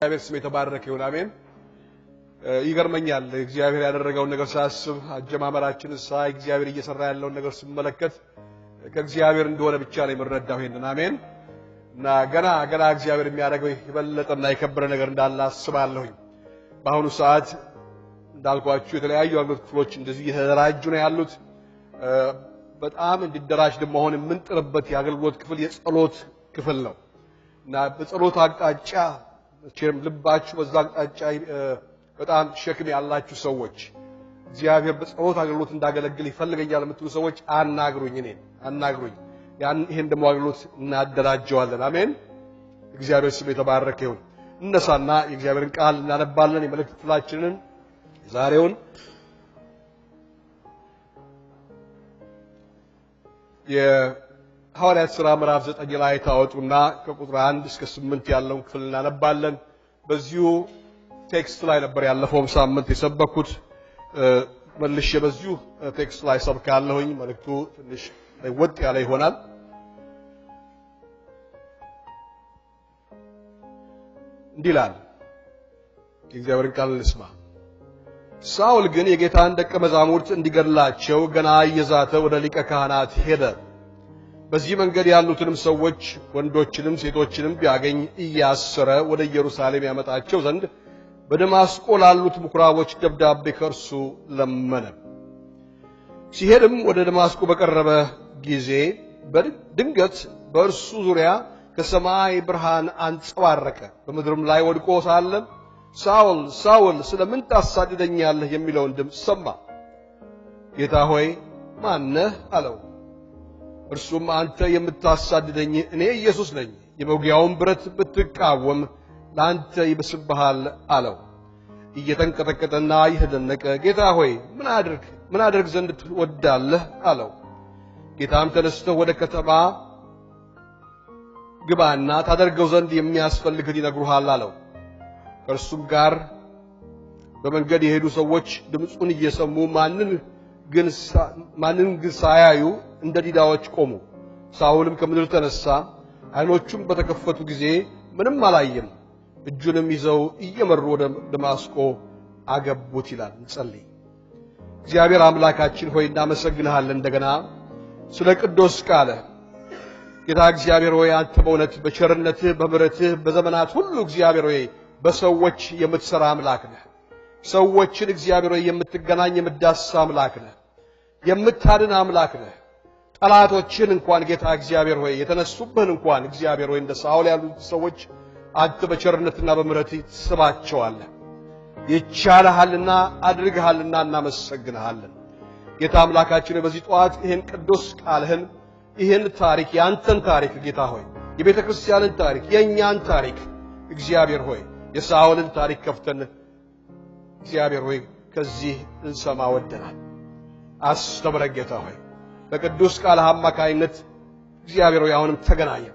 እግዚአብሔር ስም የተባረከ ይሁን አሜን ይገርመኛል እግዚአብሔር ያደረገውን ነገር ሳስብ አጀማመራችን ሳይ እግዚአብሔር እየሰራ ያለውን ነገር ስመለከት ከእግዚአብሔር እንደሆነ ብቻ ነው የምረዳው ይሄንን አሜን እና ገና እግዚአብሔር የሚያደርገው ይበለጥና የከበረ ነገር እንዳለ አስባለሁ በአሁኑ ሰዓት እንዳልኳችሁ የተለያዩ አገልግሎት ክፍሎች እንደዚህ እየተደራጁ ነው ያሉት በጣም እንዲደራጅ ደግሞ አሁን የምንጥርበት የአገልግሎት ክፍል የጸሎት ክፍል ነው እና በጸሎት አቅጣጫ ቸም ልባችሁ በዛ አቅጣጫ በጣም ሸክም ያላችሁ ሰዎች እግዚአብሔር በጸሎት አገልግሎት እንዳገለግል ይፈልገኛል የምትሉ ሰዎች አናግሩኝ ያን ይሄን ደግሞ አገልግሎት እናደራጀዋለን አሜን እግዚአብሔር ስም የተባረከ ይሁን እነሳና የእግዚአብሔርን ቃል እናነባለን የመልእክት ክፍላችንን ዛሬውን የሐዋርያት ሥራ ምዕራፍ 9 ላይ ታወጡና ከቁጥር 1 እስከ 8 ያለውን ክፍል እናነባለን በዚሁ ቴክስት ላይ ነበር ያለፈው ሳምንት የሰበኩት መልሼ በዚሁ ቴክስት ላይ ሰብካለሁኝ መልእክቱ ትንሽ ወጥ ያለ ይሆናል እንዲላል የእግዚአብሔር ቃል እንስማ ሳውል ግን የጌታን ደቀ መዛሙርት እንዲገድላቸው ገና እየዛተ ወደ ሊቀ ካህናት ሄደ በዚህ መንገድ ያሉትንም ሰዎች ወንዶችንም ሴቶችንም ቢያገኝ እያሰረ ወደ ኢየሩሳሌም ያመጣቸው ዘንድ በደማስቆ ላሉት ምኩራቦች ደብዳቤ ከርሱ ለመነ ሲሄድም ወደ ደማስቆ በቀረበ ጊዜ በድንገት በእርሱ ዙሪያ ከሰማይ ብርሃን አንጸባረቀ በምድርም ላይ ወድቆ ሳለ ሳውል ሳውል ስለምን ታሳድደኛለህ የሚለውን ድምጽ ሰማ ጌታ ሆይ ማን ነህ አለው እርሱም አንተ የምታሳድደኝ እኔ ኢየሱስ ነኝ የመውጊያውን ብረት ብትቃወም ላንተ ይብስብሃል አለው እየተንቀጠቀጠና እየተደነቀ ጌታ ሆይ ምን አድርግ ዘንድ ትወዳለህ አለው ጌታም ተነስተህ ወደ ከተማ ግባና ታደርገው ዘንድ የሚያስፈልግህ ይነግሩሃል አለው ከእርሱም ጋር በመንገድ የሄዱ ሰዎች ድምጹን እየሰሙ ማንን ግን ሳያዩ እንደ ዲዳዎች ቆሙ ሳውልም ከምድር ተነሳ አይኖቹም በተከፈቱ ጊዜ ምንም አላየም እጁንም ይዘው እየመሩ ወደ ደማስቆ አገቡት ይላል እንጸልይ እግዚአብሔር አምላካችን ሆይ እናመሰግንሃለን እንደገና ስለ ቅዱስ ቃል ጌታ እግዚአብሔር ሆይ አንተ በእውነት በቸርነትህ በምሕረትህ በዘመናት ሁሉ እግዚአብሔር ሆይ በሰዎች የምትሰራ አምላክ ነህ ሰዎችን እግዚአብሔር ሆይ የምትገናኝ የምትዳስስ አምላክ ነህ የምታድን አምላክ ነህ ጠላቶችን እንኳን ጌታ እግዚአብሔር ሆይ የተነሱብህን እንኳን እግዚአብሔር ሆይ እንደ ሳውል ያሉት ሰዎች አንተ በቸርነትና በምሕረትህ ትስባቸዋለህ ይቻልሃልና አድርግሃልና እናመሰግንሃለን ጌታ አምላካችን በዚህ ጧት ይሄን ቅዱስ ቃልህን ይሄን ታሪክ ያንተን ታሪክ ጌታ ሆይ የቤተ ክርስቲያንን ታሪክ የኛን ታሪክ እግዚአብሔር ሆይ የሳውልን ታሪክ ከፍተን እግዚአብሔር ሆይ ከዚህ እንሰማ ወደናል አስተምረን ጌታ ሆይ በቅዱስ ቃል አማካይነት እግዚአብሔር ሆይ አሁንም ተገናኘ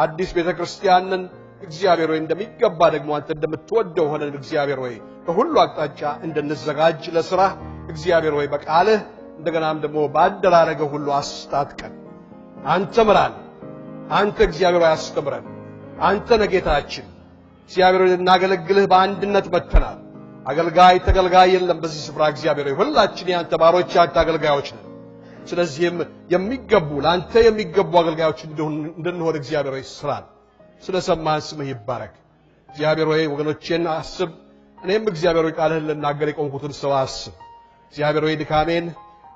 አዲስ ቤተ ክርስቲያንን እግዚአብሔር ሆይ እንደሚገባ ደግሞ አንተ እንደምትወደው ሆነን እግዚአብሔር ሆይ በሁሉ አቅጣጫ እንድንዘጋጅ ለሥራ እግዚአብሔር ሆይ በቃልህ እንደገናም ደግሞ ባደራረገው ሁሉ አስታጥቀን አንተ ምራን አንተ እግዚአብሔር ሆይ አስተምረን አንተ ነጌታችን እግዚአብሔር ሆይ እናገለግልህ በአንድነት መተናል አገልጋይ ተገልጋይ የለም በዚህ ስፍራ እግዚአብሔር ሆይ ሁላችን ያንተ ባሮች ያንተ አገልጋዮች ነን ስለዚህም የሚገቡ ላንተ የሚገቡ አገልጋዮች እንድንሆን እግዚአብሔር ሆይ ስራን ስለሰማን ስምህ ይባረክ እግዚአብሔር ሆይ ወገኖቼን አስብ እኔም እግዚአብሔር ሆይ ቃልህን ልናገር የቆምኩትን ሰው አስብ እግዚአብሔር ሆይ ድካሜን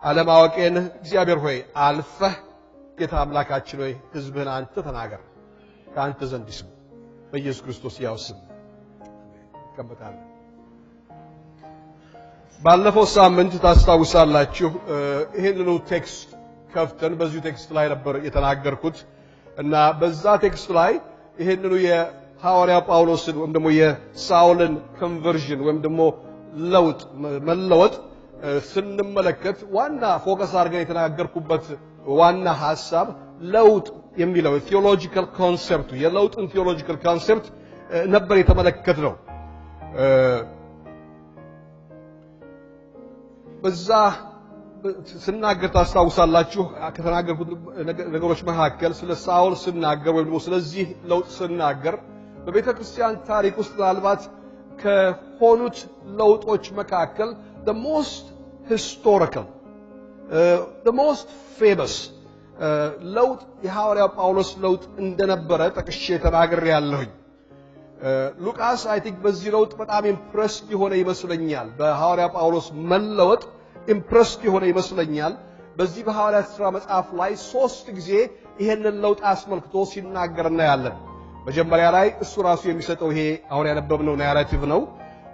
አለማወቄን እግዚአብሔር ሆይ አልፈህ ጌታ አምላካችን ሆይ ሕዝብህን አንተ ተናገር ከአንተ ዘንድ ይስሙ በኢየሱስ ክርስቶስ ያው ስም ከመጣለ ባለፈው ሳምንት ታስታውሳላችሁ ይሄንኑ ቴክስት ከፍተን በዚሁ ቴክስት ላይ ነበር የተናገርኩት እና በዛ ቴክስት ላይ ይሄንኑ የሐዋርያ ጳውሎስን ወይም ደግሞ የሳውልን ኮንቨርዥን ወይም ደግሞ መለወጥ ስንመለከት ዋና ፎከስ አድርገን የተናገርኩበት ዋና ሐሳብ ለውጥ የሚለው ቴዎሎጂካል ኮንሰፕት የለውጥን ቴዎሎጂካል ኮንሰፕት ነበር የተመለከትነው በዛ ስናገር ታስታውሳላችሁ ከተናገርኩት ነገሮች መካከል ስለ ሳውል ስናገር ወይ ደግሞ ስለዚህ ለውጥ ስናገር በቤተ ክርስቲያን ታሪክ ውስጥ ምናልባት ከሆኑት ለውጦች መካከል the most historical the most famous ለውጥ የሐዋርያው ጳውሎስ ለውጥ እንደነበረ ጠቅሼ ተናግሬያለሁኝ። ሉቃስ አይ ቲንክ በዚህ ለውጥ በጣም ኢምፕረስድ የሆነ ይመስለኛል። በሐዋርያው ጳውሎስ መለወጥ ኢምፕረስድ የሆነ ይመስለኛል። በዚህ በሐዋርያት ሥራ መጽሐፍ ላይ 3 ጊዜ ይሄንን ለውጥ አስመልክቶ ሲናገር እናያለን። መጀመሪያ ላይ እሱ ራሱ የሚሰጠው ይሄ አሁን ያነበብነው ናራቲቭ ነው።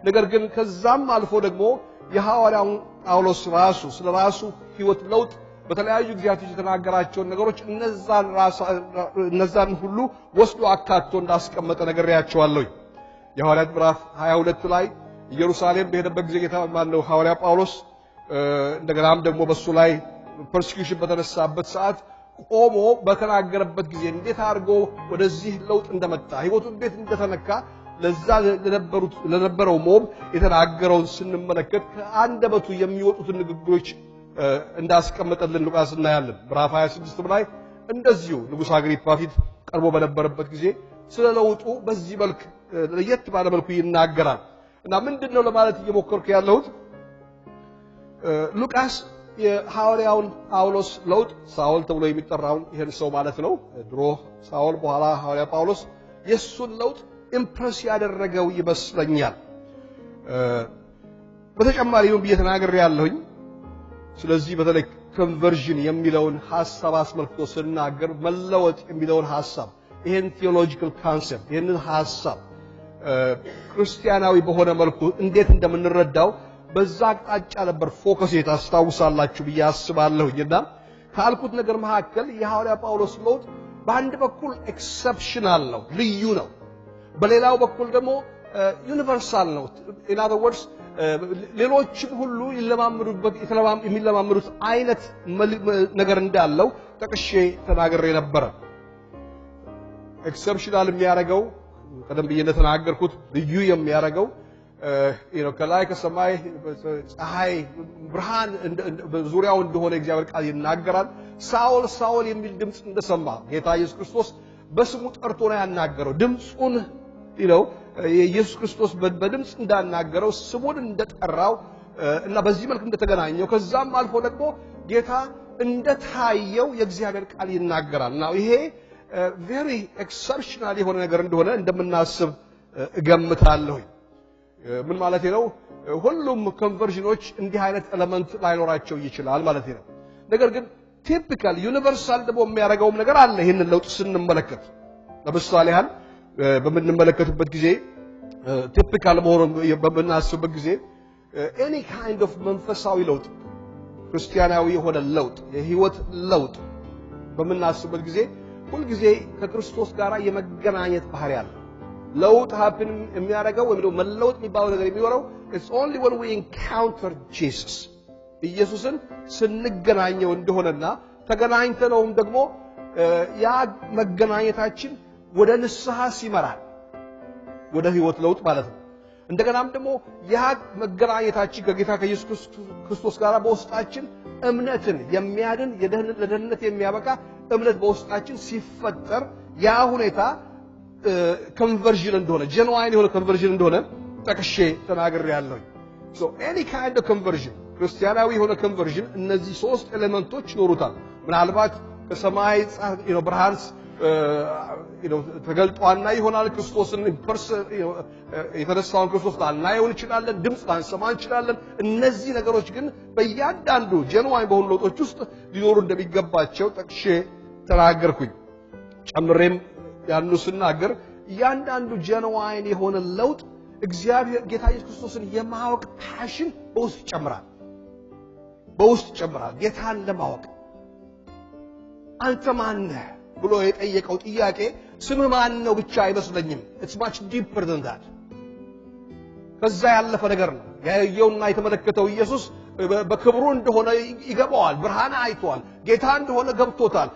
ነገር ግን ከዛም አልፎ ደግሞ የሐዋርያው ጳውሎስ ራሱ ስለ ራሱ ሕይወት ለውጥ በተለያዩ ጊዜያቶች የተናገራቸውን ነገሮች እነዛን ሁሉ ወስዶ አካቶ እንዳስቀመጠ ነግሬያቸዋለሁ። የሐዋርያት ምዕራፍ 22 ላይ ኢየሩሳሌም በሄደበት ጊዜ ጌታ ማነው ሐዋርያ ጳውሎስ እንደገናም ደግሞ በሱ ላይ ፐርሲኪዩሽን በተነሳበት ሰዓት ቆሞ በተናገረበት ጊዜ እንዴት አድርጎ ወደዚህ ለውጥ እንደመጣ ሕይወቱ እንዴት እንደተነካ ለዛ ለነበረው ሞብ የተናገረውን ስንመለከት ከአንደበቱ የሚወጡትን ንግግሮች እንዳስቀመጠልን ሉቃስ እናያለን። ምዕራፍ 26 ላይ እንደዚሁ ንጉሥ አግሪጳ ፊት ቀርቦ በነበረበት ጊዜ ስለ ለውጡ በዚህ መልክ ለየት ባለ መልኩ ይናገራል። እና ምንድነው ለማለት እየሞከርኩ ያለሁት ሉቃስ የሐዋርያውን ጳውሎስ ለውጥ ሳውል ተብሎ የሚጠራውን ይሄን ሰው ማለት ነው ድሮ ሳውል በኋላ ሐዋርያ ጳውሎስ የሱን ለውጥ ኢምፕረስ ያደረገው ይመስለኛል። በተጨማሪም በየተናገር ያለሁኝ ስለዚህ በተለይ ኮንቨርዥን የሚለውን ሐሳብ አስመልክቶ ስናገር መለወጥ የሚለውን ሐሳብ ይሄን ቴዎሎጂካል ኮንሰፕት ይሄንን ሐሳብ ክርስቲያናዊ በሆነ መልኩ እንዴት እንደምንረዳው በዛ አቅጣጫ ነበር ፎከስ የታስታውሳላችሁ ብዬ አስባለሁና ካልኩት ነገር መካከል የሐዋርያ ጳውሎስ ለውጥ በአንድ በኩል ኤክሰፕሽናል ነው ልዩ ነው፣ በሌላው በኩል ደግሞ ዩኒቨርሳል ነው። in other words ሌሎችም ሁሉ የሚለማመዱት አይነት ነገር እንዳለው ጠቅሼ ተናግሬ ነበር። ኤክሰፕሽናል የሚያደርገው ቀደም ብዬ እንደተናገርኩት ልዩ የሚያደርገው ከላይ ከሰማይ ፀሐይ ብርሃን በዙሪያው እንደሆነ እግዚአብሔር ቃል ይናገራል። ሳውል ሳውል የሚል ድምጽ እንደሰማ ጌታ ኢየሱስ ክርስቶስ በስሙ ጠርቶ ነው ያናገረው። ድምጹን ኢየሱስ ክርስቶስ በድምጽ እንዳናገረው ስሙን እንደጠራው እና በዚህ መልኩ እንደተገናኘው ከዛም አልፎ ደግሞ ጌታ እንደታየው የእግዚአብሔር ቃል ይናገራል። እና ይሄ ቬሪ ኤክሰፕሽናል የሆነ ነገር እንደሆነ እንደምናስብ እገምታለሁ። ምን ማለት ነው? ሁሉም ኮንቨርዥኖች እንዲህ አይነት ኤሌመንት ላይኖራቸው ይችላል ማለት ነው። ነገር ግን ቲፒካል ዩኒቨርሳል ደግሞ የሚያደርገውም ነገር አለ። ይሄንን ለውጥ ስንመለከት ለምሳሌ ያህል በምንመለከትበት ጊዜ ቲፒካል መሆኑን በምናስብበት ጊዜ ኤኒ ካይንድ ኦፍ መንፈሳዊ ለውጥ ክርስቲያናዊ የሆነ ለውጥ የህይወት ለውጥ በምናስብበት ጊዜ ሁልጊዜ ከክርስቶስ ጋር የመገናኘት ባህሪ አለ። ለውጥ ሀፕን የሚያደርገው ወይም ደግሞ መለወጥ የሚባለው ነገር የሚኖረው it's only when we encounter Jesus ኢየሱስን ስንገናኘው እንደሆነና ተገናኝተነውም ደግሞ ያ መገናኘታችን ወደ ንስሐ ሲመራል ወደ ህይወት ለውጥ ማለት ነው። እንደገናም ደግሞ ያ መገናኘታችን ከጌታ ከኢየሱስ ክርስቶስ ጋር በውስጣችን እምነትን የሚያድን ለደህንነት የሚያበቃ እምነት በውስጣችን ሲፈጠር ያ ሁኔታ conversion እንደሆነ genuine የሆነ conversion እንደሆነ ጠቅሼ ተናግሬያለሁ። so any kind of conversion ክርስቲያናዊ የሆነ conversion እነዚህ 3 ኤሌመንቶች ይኖሩታል። ምናልባት ከሰማይ ብርሃን ተገልጧና ይሆናል ክርስቶስን የተነሳውን ክርስቶስ ላናየው እንችላለን፣ ድምጽ ላንሰማ እንችላለን። እነዚህ ነገሮች ግን በእያንዳንዱ genuine በሆኑ ለውጦች ውስጥ ሊኖሩ እንደሚገባቸው ጠቅሼ ተናገርኩኝ። ጨምሬም ያኑ ስናገር እያንዳንዱ genuine የሆነ ለውጥ እግዚአብሔር ጌታ ኢየሱስ ክርስቶስን የማወቅ ፓሽን በውስጥ ይጨምራል። ጌታን ለማወቅ አንተ ማን ነህ ብሎ የጠየቀው ጥያቄ ስምህ ማን ነው ብቻ አይመስለኝም። it's much deeper than that። ከዛ ያለፈ ነገር ነው። ያየውና የተመለከተው ኢየሱስ በክብሩ እንደሆነ ይገባዋል። ብርሃን አይቷል። ጌታ እንደሆነ ገብቶታል።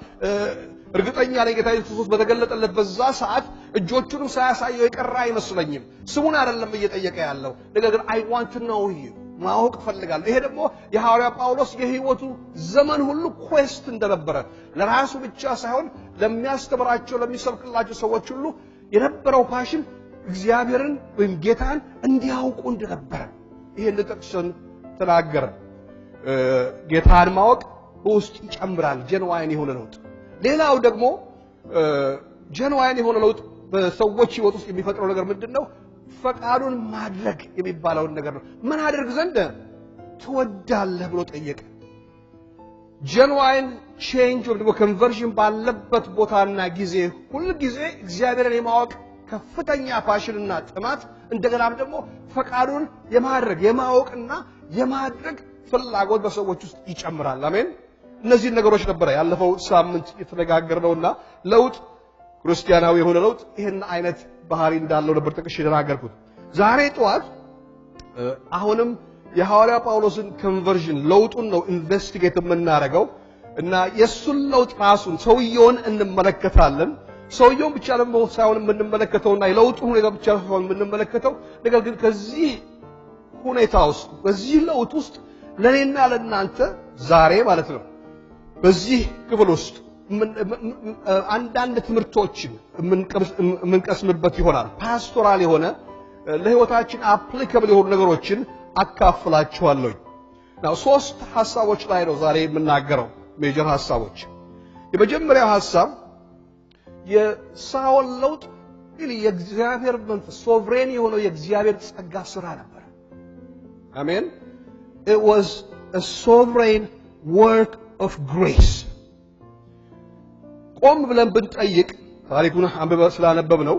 እርግጠኛ ነኝ ጌታ ኢየሱስ ክርስቶስ በተገለጠለት በዛ ሰዓት እጆቹንም ሳያሳየው የቀረ አይመስለኝም። ስሙን አይደለም እየጠየቀ ያለው ነገር ግን I want to know you ማወቅ ፈልጋለሁ። ይሄ ደግሞ የሐዋርያ ጳውሎስ የህይወቱ ዘመን ሁሉ ኩዌስት እንደነበረ ለራሱ ብቻ ሳይሆን ለሚያስተምራቸው ለሚሰብክላቸው ሰዎች ሁሉ የነበረው ፓሽን እግዚአብሔርን ወይም ጌታን እንዲያውቁ እንደነበረ ይሄን ተጠቅሰን ተናገረ ጌታን ማወቅ በውስጥ ይጨምራል ጀንዋይን የሆነ ለውጥ ሌላው ደግሞ ጀንዋይን የሆነ ለውጥ በሰዎች ህይወት ውስጥ የሚፈጥረው ነገር ምንድነው ፈቃዱን ማድረግ የሚባለው ነገር ነው ምን አድርግ ዘንድ ትወዳለህ ብሎ ጠየቀ ጀንዋይን ቼንጅ ወይም ደግሞ ኮንቨርዥን ባለበት ቦታና ጊዜ ሁሉ ጊዜ እግዚአብሔርን የማወቅ ከፍተኛ ፓሽንና ጥማት እንደገናም ደግሞ ፈቃዱን የማድረግ የማወቅና የማድረግ ፍላጎት በሰዎች ውስጥ ይጨምራል አሜን እነዚህ ነገሮች ነበር ያለፈው ሳምንት የተነጋገርነውና ለውጥ ክርስቲያናዊ የሆነ ለውጥ ይሄን አይነት ባህሪ እንዳለው ነበር ተከሽ የተናገርኩት ዛሬ ጧት አሁንም የሐዋርያ ጳውሎስን ኮንቨርዥን ለውጡን ነው ኢንቨስቲጌት የምናደርገው እና የሱን ለውጥ ራሱን ሰውየውን እንመለከታለን ሰውየውን ብቻ ደግሞ ሳይሆን የምንመለከተውና የለውጡን ሁኔታ ብቻ ሳይሆን የምንመለከተው ነገር ግን ከዚህ ሁኔታ ውስጥ በዚህ ለውጥ ውስጥ ለኔና ለናንተ ዛሬ ማለት ነው በዚህ ክፍል ውስጥ አንዳንድ ትምህርቶችን የምንቀስምበት ይሆናል ፓስቶራል የሆነ ለህይወታችን አፕሊካብል የሆኑ ነገሮችን አካፍላችኋለሁ now ሶስት ሐሳቦች ላይ ነው ዛሬ የምናገረው ሜጀር ሐሳቦች የመጀመሪያው ሐሳብ የሳውል ለውጥ የእግዚአብሔር መንፈስ ሶቨሬን የሆነው የእግዚአብሔር ጸጋ ስራ ነበር አሜን it was a sovereign work of grace ቆም ብለን ብንጠይቅ ታሪኩን አንብበን ስላነበብነው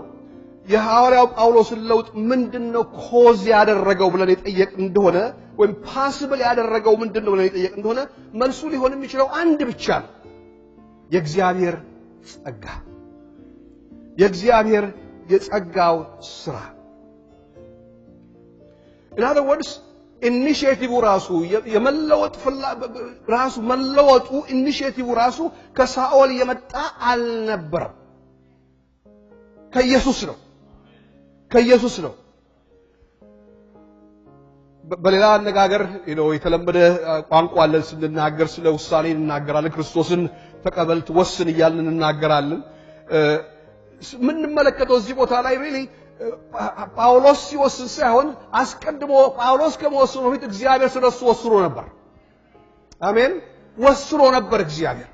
የሐዋርያው ጳውሎስን ለውጥ ምንድነው ኮዝ ያደረገው ብለን የጠየቅ እንደሆነ ወይም ፖሲብል ያደረገው ምንድነው ብለን የጠየቅ እንደሆነ መልሱ ሊሆን የሚችለው አንድ ብቻ ነው የእግዚአብሔር ጸጋ የእግዚአብሔር የጸጋው ስራ in other words ኢኒሺዬቲቭ ራሱ የመለወጥ ራሱ መለወጡ ኢኒሺዬቲቭ ራሱ ከሳኦል የመጣ አልነበረም ከኢየሱስ ነው በሌላ አነጋገር የተለመደ ቋንቋ አለ ስንናገር ስለ ውሳኔ እንናገራለን ክርስቶስን ተቀበል ትወስን እያልን እንናገራለን ምን መለከተው እዚህ ቦታ ላይ really ጳውሎስ ሲወስን ሳይሆን አስቀድሞ ጳውሎስ ከመወሰኑ በፊት እግዚአብሔር ስለሱ ወስኖ ነበር አሜን ወስኖ ነበር እግዚአብሔር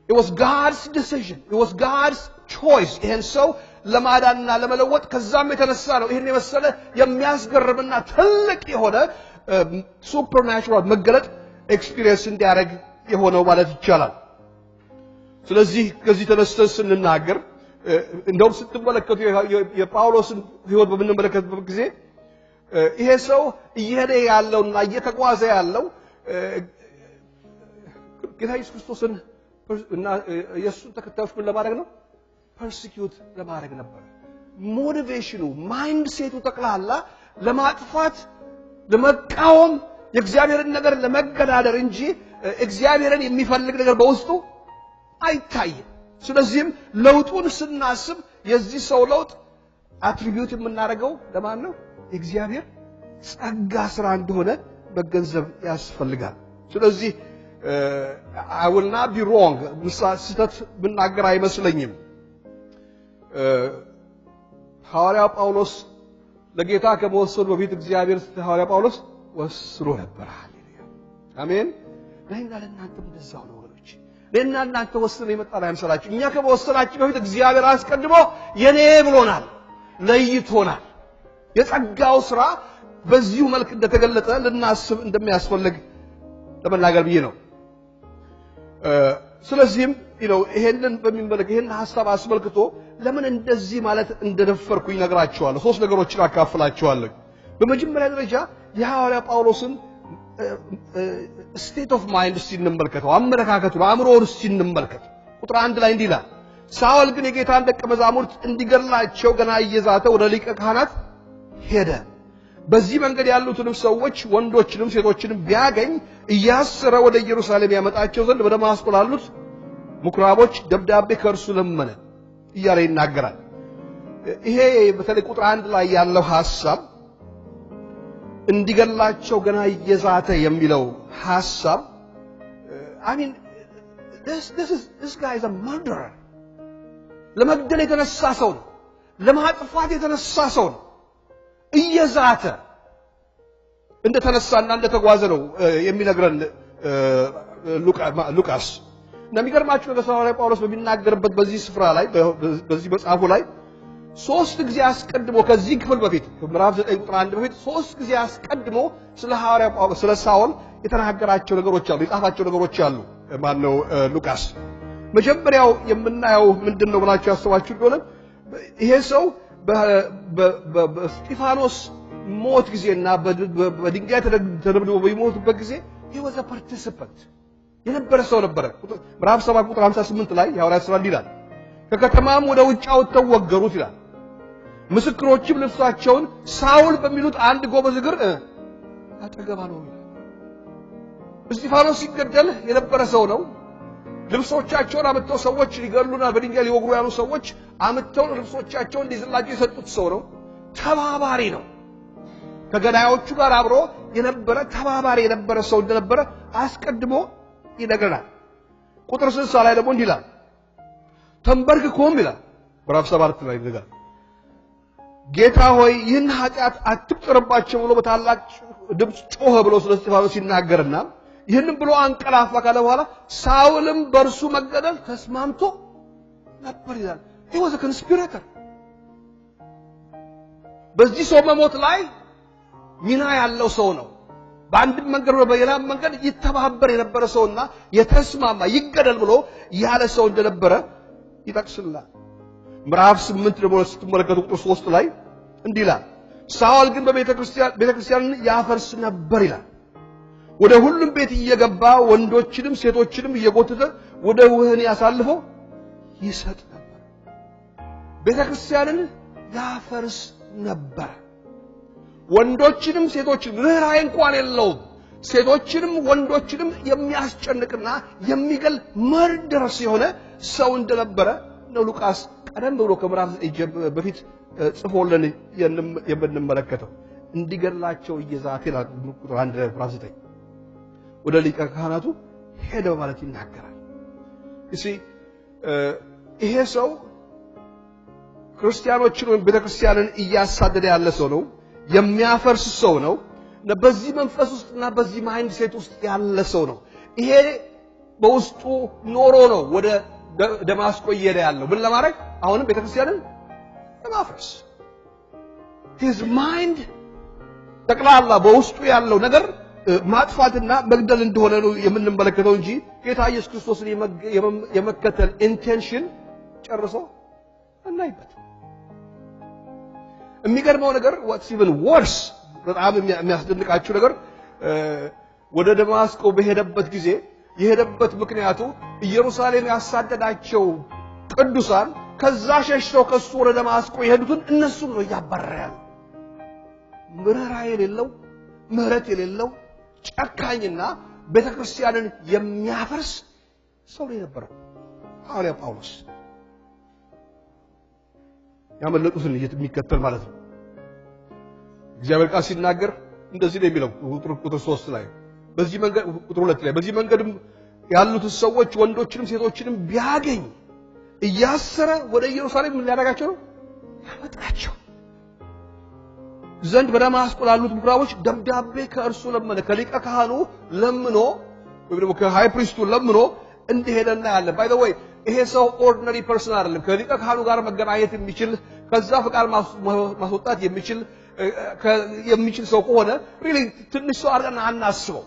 it was God's decision it was God's choice ይሄን ሰው ለማዳንና ለመለወጥ ከዛም የተነሳ ነው ይሄን የመሰለ የሚያስገርምና ትልቅ የሆነ ሱፐርናቹራል መገለጥ ኤክስፒሪየንስ እንዲያደርግ የሆነው ማለት ይቻላል ስለዚህ ከዚህ ተነስተን ስንናገር እንደውም ስትመለከቱ የጳውሎስን ህይወት በምንመለከትበት ጊዜ ይሄ ሰው እየሄደ ያለውና እየተጓዘ ያለው ጌታ ኢየሱስ ክርስቶስን እና ኢየሱስን ተከታዮች ምን ለማድረግ ነው ፐርሲኪዩት ለማድረግ ነበር ሞቲቬሽኑ ማይንድ ሴቱ ተቀላላ ለማጥፋት ለመቃወም የእግዚአብሔርን ነገር ለመገዳደር እንጂ እግዚአብሔርን የሚፈልግ ነገር በውስጡ አይታይም ስለዚህም ለውጡን ስናስብ የዚህ ሰው ለውጥ አትሪቢዩት የምናደርገው ለማን ነው እግዚአብሔር ጸጋ ስራ እንደሆነ መገንዘብ ያስፈልጋል ስለዚህ I will not be wrong ስህተት ብናገር አይመስለኝም ሐዋርያው ጳውሎስ ለጌታ ከመወሰኑ በፊት እግዚአብሔር ሐዋርያው ጳውሎስ ወስኖ ነበር ሃሌሉያ አሜን ለእናንተም እንደዛው ነው ወገኖች ለእናንተ ወስኖ የመጣው አይመስላችሁ እኛ ከመወሰናችን በፊት እግዚአብሔር አስቀድሞ የኔ ብሎናል ለይቶናል የጸጋው ስራ በዚሁ መልክ እንደተገለጠ ልናስብ እንደሚያስፈልግ ለመናገር ብዬ ነው ስለዚህም ይሄንን በሚመለከት ይሄን ሐሳብ አስመልክቶ ለምን እንደዚህ ማለት እንደደፈርኩኝ ነግራችኋለሁ ሶስት ነገሮችን አካፍላችኋለሁ በመጀመሪያ ደረጃ የሐዋርያ ጳውሎስን ስቴት ኦፍ ማይንድ ሲንመልከተው አመለካከቱ አእምሮውን ሲንመልከት ቁጥር 1 ላይ እንዲህ ይላል ሳውል ግን የጌታን ደቀ መዛሙርት እንዲገድላቸው ገና እየዛተ ወደ ሊቀ ካህናት ሄደ በዚህ መንገድ ያሉትንም ሰዎች ወንዶችንም ሴቶችንም ቢያገኝ እያሰረ ወደ ኢየሩሳሌም ያመጣቸው ዘንድ በደማስቆ ላሉት ምኩራቦች ደብዳቤ ከእርሱ ለመነ እያለ ይናገራል ይሄ በተለይ ቁጥር 1 ላይ ያለው ሐሳብ እንዲገድላቸው ገና እየዛተ የሚለው ሐሳብ I mean this guy is a murderer ለመግደል የተነሳ ሰው ነው ለማጥፋት የተነሳ ሰው ነው እየዛተ እንደተነሳና እንደተጓዘ ነው የሚነግረን ሉቃስ እንደሚገርማችሁ ነገር ሐዋርያው ጳውሎስ በሚናገርበት በዚህ ስፍራ ላይ በዚህ መጽሐፉ ላይ 3 ጊዜ አስቀድሞ ከዚህ ክፍል በፊት ምዕራፍ 9 ቁጥር 1 በፊት 3 ጊዜ አስቀድሞ ስለ ሐዋርያው ጳውሎስ ስለ ሳውል የተናገራቸው ነገሮች አሉ የጻፋቸው ነገሮች አሉ ማን ነው ሉቃስ መጀመሪያው የምናየው ምንድነው ብላችሁ ያስተዋችሁ እንደሆነ ይሄ ሰው በስጢፋኖስ ሞት ጊዜና በድንጋይ ተደብድቦ በሚሞትበት ጊዜ he was a participant የነበረ ሰው ነበር ምዕራፍ 7 ቁጥር 58 ላይ የሐዋርያት ሥራ ይላል ከከተማም ወደ ውጭ አውጥተው ወገሩት ይላል ምስክሮችም ልብሳቸውን ሳውል በሚሉት አንድ ጎበዝ እግር አጠገባ ነው እስጢፋኖስ ሲገደል የነበረ ሰው ነው ልብሶቻቸውን አመጣው ሰዎች ሊገሉና በድንጋይ ሊወግሩ ያሉ ሰዎች አመጣው ልብሶቻቸውን ሊዝላቸው የሰጡት ሰው ነው ተባባሪ ነው ከገዳዮቹ ጋር አብሮ የነበረ ተባባሪ የነበረ ሰው እንደነበረ አስቀድሞ ይነገራል ቁጥር 60 ላይ ደግሞ እንዲህ ይላል ተንበርክኮም ይላል ምዕራፍ 7 ላይ ይነገራል ጌታ ሆይ ይህን ኃጢአት አትቁጠርባቸው ብሎ በታላቅ ድምጽ ጮኸ ብሎ ስለ እስጢፋኖስ ይናገርና ይህንን ብሎ አንቀላፋ ካለ በኋላ ሳውልም በርሱ መገደል ተስማምቶ ነበር ይላል he was a conspirator በዚህ ሰው መሞት ላይ ሚና ያለው ሰው ነው በአንድ መንገድ ወይ በሌላ መንገድ ይተባበር የነበረ ሰውና የተስማማ ይገደል ብሎ ያለ ሰው እንደነበረ ይጠቅስልናል ምዕራፍ 8 ደግሞ ስትመለከቱ ቁጥር 3 ላይ እንዲህ ይላል ሳውል ግን በቤተክርስቲያን ያፈርስ ነበር ይላል ወደ ሁሉም ቤት እየገባ ወንዶችንም ሴቶችንም እየጎተተ ወደ ወህኒ ያሳልፈው ይሰጥ ነበር ቤተክርስቲያንን ያፈርስ ነበር ወንዶችንም ሴቶችንም ርህራሄ እንኳን የለውም ሴቶችንም ወንዶችንም የሚያስጨንቅና የሚገል መርደረስ የሆነ ሰው እንደነበረ ነው ሉቃስ ቀደም ብሎ ከምዕራፍ በፊት ጽፎልን የምንመለከተው እንዲገላቸው እየዛተ ይላል ቁጥር 1 ምዕራፍ 9 ወደ ሊቀ ካህናቱ ሄደ ማለት ይናገራል እሺ ይሄ ሰው ክርስቲያኖችን ወይም ቤተክርስቲያንን እያሳደደ ያለ ሰው ነው የሚያፈርስ ሰው ነው በዚህ መንፈስ ውስጥና በዚህ ማይንድ ሴት ውስጥ ያለ ሰው ነው ይሄ በውስጡ ኖሮ ነው ወደ ደማስቆ እየሄደ ያለው ምን ለማድረግ አሁንም ቤተክርስቲያንን ለማፍረስ his mind ጠቅላላ በውስጡ ያለው ነገር ማጥፋትና መግደል እንደሆነ ነው የምንመለከተው እንጂ ጌታ ኢየሱስ ክርስቶስን የመከተል ኢንቴንሽን ጨርሶ እናይበት የሚገርመው ነገር what's even worse በጣም የሚያስደንቃችሁ ነገር ወደ ደማስቆ በሄደበት ጊዜ የሄደበት ምክንያቱ ኢየሩሳሌም ያሳደዳቸው ቅዱሳን ከዛ ሸሽተው ከሱ ወደ ደማስቆ የሄዱትን እነሱን ነው ያባረራል ምህረት የሌለው ጨካኝና ቤተክርስቲያንን የሚያፈርስ ሰው ነበር ሐዋርያው ጳውሎስ ያመለጡትን የሚከተል ማለት ነው እግዚአብሔር ቃል ሲናገር እንደዚህ ነው የሚለው ቁጥር 3 ላይ በዚህ መንገድ ቁጥር 2 ላይ በዚህ መንገድም ያሉት ሰዎች ወንዶችንም ሴቶችንም ቢያገኝ እያሰረ ወደ ኢየሩሳሌም ሊያደርጋቸው ነው ያመጣቸው ዘንድ በደማስቆ ላሉት ምኩራቦች ደብዳቤ ከእርሱ ለመነ ከሊቀ ካህኑ ለምኖ ወይ ደግሞ ከሃይ ፕሪስቱ ለምኖ እንደሄደና ያለ ባይ ዘ ወይ ይሄ ሰው ኦርዲነሪ ፐርሰን አይደለም ከሊቀ ካህኑ ጋር መገናኘት የሚችል ከዛ ፍቃድ ማስወጣት የሚችል ሰው ከሆነ ሪሊ ትንሽ ሰው አድርገን አናስበው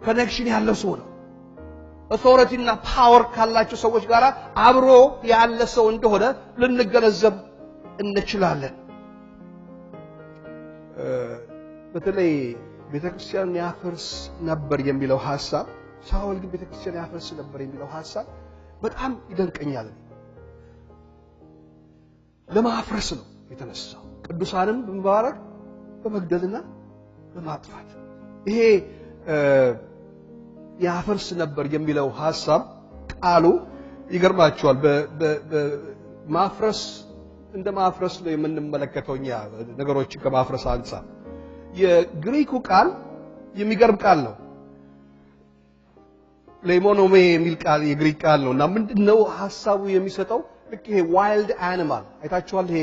ኮኔክሽን ያለው ሰው ነው ኦቶሪቲና ፓወር ካላቸው ሰዎች ጋር አብሮ ያለ ሰው እንደሆነ ልንገነዘብ እንችላለን በተለይ ቤተክርስቲያን ያፈርስ ነበር የሚለው ሐሳብ ሳውል ግን ቤተክርስቲያን ያፈርስ ነበር የሚለው ሐሳብ በጣም ይደንቀኛል ለማፍረስ ነው የተነሳው ቅዱሳንን በመባረክ በመግደልና በማጥፋት ይሄ ያፈርስ ነበር የሚለው ሐሳብ ቃሉ ይገርማቸዋል በማፍረስ እንደማፍረስ ነው የምንመለከተውኛ ነገሮች ከማፍረስ አንፃር የግሪኩ ቃል የሚገርም ቃል ነው ሌሞኖሜ የሚል ቃል የግሪክ ቃል ነውና ምንድነው ሐሳቡ የሚሰጠው ልክ ይሄ ዋይልድ አኒማል አይታችኋል ይሄ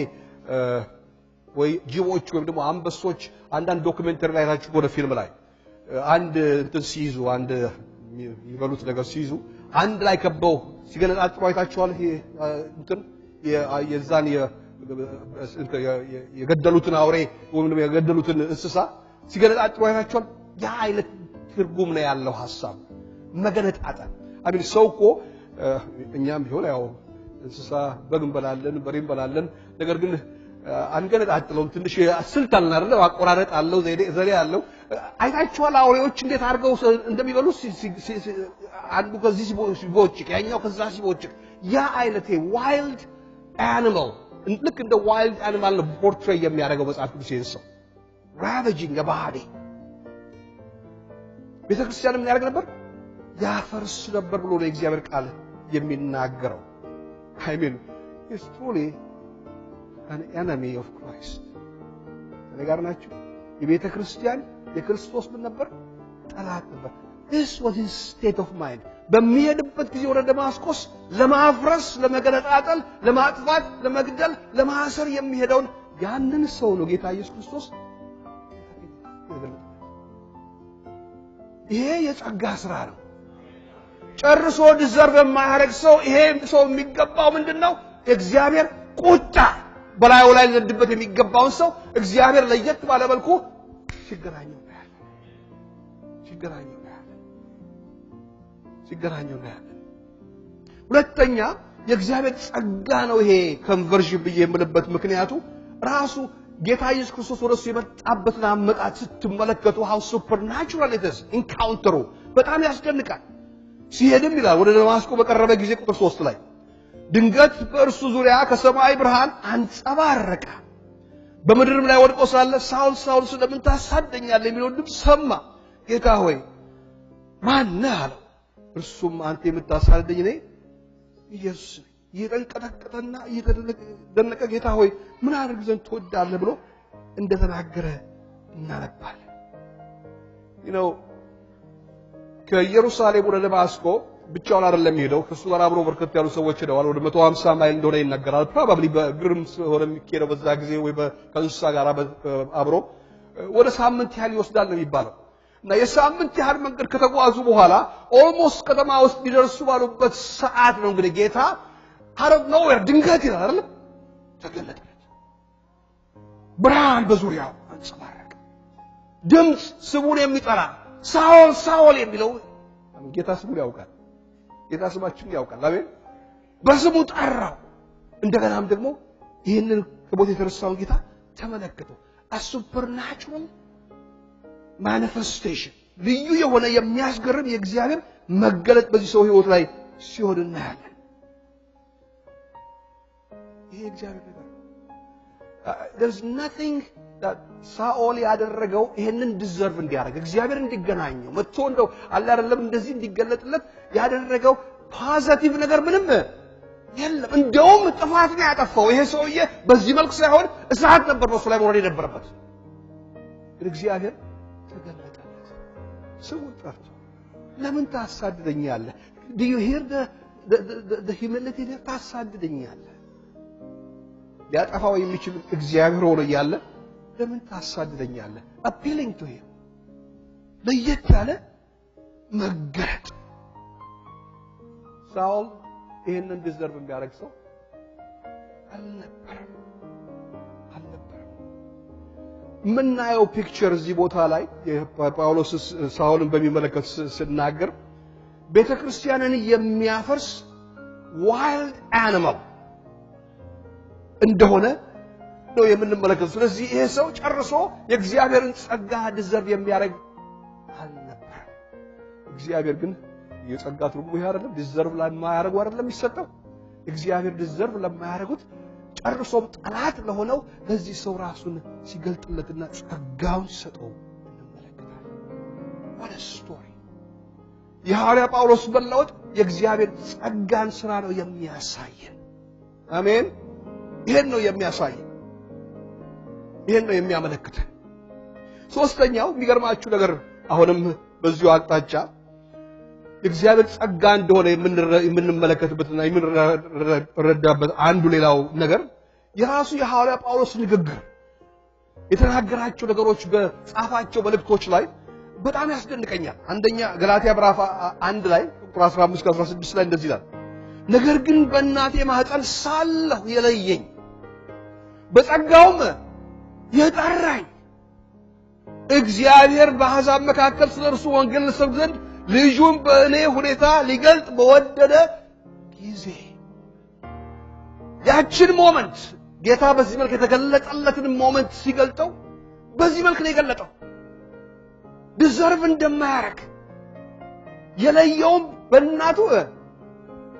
ወይ ጅቦች ወይም ደግሞ አንበሶች አንዳንድ ዶክመንተሪ ላይ አይታችሁ ወደ ፊልም ላይ አንድ እንትን ሲይዙ አንድ የሚበሉት ነገር ሲይዙ አንድ ላይ ከበው ሲገነጣጥሩ አይታችኋል ይሄ እንትን የዛን የገደሉትን አውሬ ወይም ደግሞ የገደሉትን እንስሳ ሲገነጣጥሩ አይታችኋል ያ አይነት ትርጉም ነው ያለው ሐሳብ መገነጣጠል አብይ ሰውኮ እኛም ቢሆን ያው እንስሳ በግ እንበላለን በሬ እንበላለን ነገር ግን አንገነጣጥለውም ትንሽ ስልት አለን አይደል አቆራረጥ አለው ዘዴ አለው አይታችኋል አውሬዎች እንዴት አድርገው እንደሚበሉ አንዱ ከዚህ ሲቦጭቅ ያኛው ከዛ ሲቦጭቅ ያ አይነት ዋይልድ አኒማል ልክ እንደ ዋይልድ አኒማል ነው ፖርትሬይ የሚያደርገው መጽሐፍ ቅዱስ ይንሰው ራቬጂንግ ባዲ ቤተክርስቲያን ምን ያደርግ ነበር ያፈርስ ነበር ብሎ ነው እግዚአብሔር ቃል የሚናገረው I mean it's truly an enemy of Christ ነገር ናችሁ የቤተ ክርስቲያን የክርስቶስ ምን ነበር ጠላት ነበር this was his state of mind በሚሄድበት ጊዜ ወደ ደማስቆስ ለማፍረስ ለመገነጣጠል ለማጥፋት ለመግደል ለማሰር የሚሄደውን ያንን ሰው ነው ጌታ ኢየሱስ ክርስቶስ ይሄ የጸጋ ስራ ነው ጨርሶ ዲዘርቭ የማያደርግ ሰው ይሄ ሰው የሚገባው ምንድነው እግዚአብሔር ቁጣ በላዩ ላይ ለድበት የሚገባውን ሰው እግዚአብሔር ለየት ባለ መልኩ ሲገናኘው ያለ ሁለተኛ የእግዚአብሔር ጸጋ ነው ይሄ ኮንቨርዥን ብዬ የምልበት ምክንያቱ ራሱ ጌታ ኢየሱስ ክርስቶስ ወደሱ የመጣበትን አመጣጥ ስትመለከቱ how supernatural it is ኢንካውንተሩ በጣም ያስደንቃል ሲሄድም ይላል ወደ ደማስቆ በቀረበ ጊዜ ቁጥር 3 ላይ ድንገት በእርሱ ዙሪያ ከሰማይ ብርሃን አንጸባረቀ በመድረም ላይ ወድቆ ሳለ ሳውል ሳውል ስለምን ታሳደኛለህ የሚለው ድምፅ ሰማ ጌታ ሆይ ማን ነህ አለው እርሱም አንተ የምታሳደኝ ነኝ ኢየሱስ እየተንቀጠቀጠና እየተደነቀ ጌታ ሆይ ምን አድርግ ዘንድ ትወዳለህ ብሎ እንደተናገረ እናነባለን ከኢየሩሳሌም ወደ ደማስቆ ብቻውን አይደለም ሄደው ከሱ ጋር አብሮ በርከት ያሉ ሰዎች ሄደዋል ወደ 150 ማይል እንደሆነ ይነገራል ፕሮባብሊ በግርም ሆነ የሚከረው በዛ ጊዜ ወይ ከእንስሳ ጋር አብሮ ወደ ሳምንት ያህል ይወስዳል ነው የሚባለው እና የሳምንት ያህል መንገድ ከተጓዙ በኋላ ኦልሞስት ከተማ ውስጥ ሊደርሱ ባሉበት ሰዓት ነው እንግዲህ ጌታ out of nowhere ድንገት ይላል አይደል ተገለጠለት ብርሃን በዙሪያው አንጸባረቀ ድምጽ ስሙን የሚጠራ ሳውል ሳውል የሚለው ጌታ ስሙን ያውቃል ጌታ ስማችን ያውቃል አሜን በስሙ ጠራው እንደገናም ደግሞ ይሄንን ከቦታ የተረሳውን ጌታ ተመለከተው a supernatural manifestation ልዩ የሆነ የሚያስገርም የእግዚአብሔር መገለጥ በዚህ ሰው ህይወት ላይ ሲሆን እናያለን ይሄ እግዚአብሔር ነገር there's nothing that ሳኦል ያደረገው ይሄንን ዲዘርቭ እንዲያደርግ እግዚአብሔር እንዲገናኘው መጥቶ እንደው አለ አይደለም እንደዚህ እንዲገለጥለት ያደረገው ፖዚቲቭ ነገር ምንም የለም እንደውም ጥፋት ነው ያጠፋው ይሄ ሰውዬ በዚህ መልኩ ሳይሆን እሳት ነበር በሱ ላይ መውረድ የነበረበት እግዚአብሔር ተገለጠለት ስሙን ጠርቶ ለምን ታሳድደኛለህ do you hear the humility there ታሳድደኛለህ ሊያጠፋው የሚችል እግዚአብሔር ሆኖ ያለ ለምን ታሳድደኛለህ appealing to him ለየት ያለ መገለጥ ሳውል ይሄንን ዲዘርቭ እንዲያደርግ ሰው አልነበረም ምናየው ፒክቸር እዚህ ቦታ ላይ ጳውሎስ ሳውልን በሚመለከት ሲናገር ቤተክርስቲያንን የሚያፈርስ ዋይልድ አኒማል እንደሆነ ነው የምንመለከተው ስለዚህ ይሄ ሰው ጨርሶ የእግዚአብሔርን ጸጋ ዲዘርቭ የሚያደርግ አልነበረም እግዚአብሔር ግን የጸጋ ትርጉሙ ይሄ አይደለም ዲዘርቭ ለማያደርጉ አይደለም የሚሰጠው እግዚአብሔር ዲዘርቭ ለማያደርጉት ጨርሶም ጠላት ለሆነው ለዚህ ሰው ራሱን ሲገልጥለትና ጸጋውን ሲሰጠው እንመለከታለን what a story የሐዋርያ ጳውሎስ በለውጥ የእግዚአብሔር ጸጋን ስራ ነው የሚያሳየን አሜን ይሄን ነው የሚያሳየን ይሄን ነው የሚያመለክተን ሶስተኛው የሚገርማችሁ ነገር አሁንም በዚሁ አቅጣጫ እግዚአብሔር ጸጋ እንደሆነ የምንመለከትበትና የምንረዳበት አንዱ ሌላው ነገር የራሱ የሐዋርያ ጳውሎስ ንግግር የተናገራቸው ነገሮች በጻፋቸው መልእክቶች ላይ በጣም ያስደንቀኛል። አንደኛ ገላትያ ምዕራፍ 1 ላይ ቁጥር 15 16 ላይ እንደዚህ ይላል ነገር ግን በእናቴ ማህፀን ሳለሁ የለየኝ በጸጋውም የጠራኝ እግዚአብሔር በአሕዛብ መካከል ስለርሱ ወንጌል ልሰብክ ዘንድ ልጁን በእኔ ሁኔታ ሊገልጥ በወደደ ጊዜ ያችን ሞመንት ጌታ በዚህ መልክ የተገለጠለትን ሞመንት ሲገልጠው በዚህ መልክ ነው የገለጠው። ዲዘርቭ እንደማያረግ የለየውም በእናቱ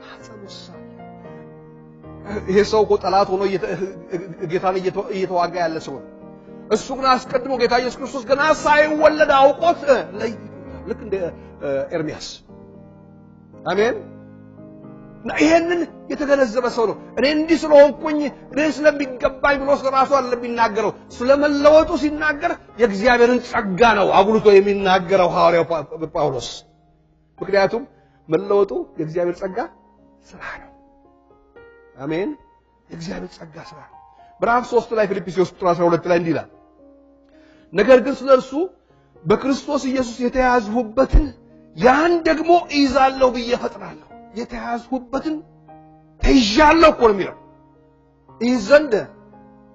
አጸምሳ ይሄ ሰው እኮ ጠላት ሆኖ ጌታን እየተዋጋ ያለ ሰው እሱ ግን አስቀድሞ ጌታ ኢየሱስ ክርስቶስ ገና ሳይወለድ አውቆት ልክ እንደ ኤርሚያስ አሜን ይሄንን የተገነዘበ ሰው ነው። እኔ እንዲህ ስለሆንኩኝ እኔ ስለሚገባኝ ብሎ ስለራሱ አይደለም የሚናገረው። ስለመለወጡ ሲናገር የእግዚአብሔርን ጸጋ ነው አጉልቶ የሚናገረው ሐዋርያው ጳውሎስ። ምክንያቱም መለወጡ የእግዚአብሔር ጸጋ ስራ ነው። አሜን የእግዚአብሔር ጸጋ ስራ ነው። ምዕራፍ 3 ላይ ፊልጵስዩስ 12 ላይ እንዲህ ይላል ነገር ግን ስለርሱ በክርስቶስ ኢየሱስ የተያዝሁበትን ያን ደግሞ ይዛለሁ ብዬ ፈጥናለሁ። የተያዝሁበትን ተይዣለሁ እኮ ነው የሚለው ይዘንድ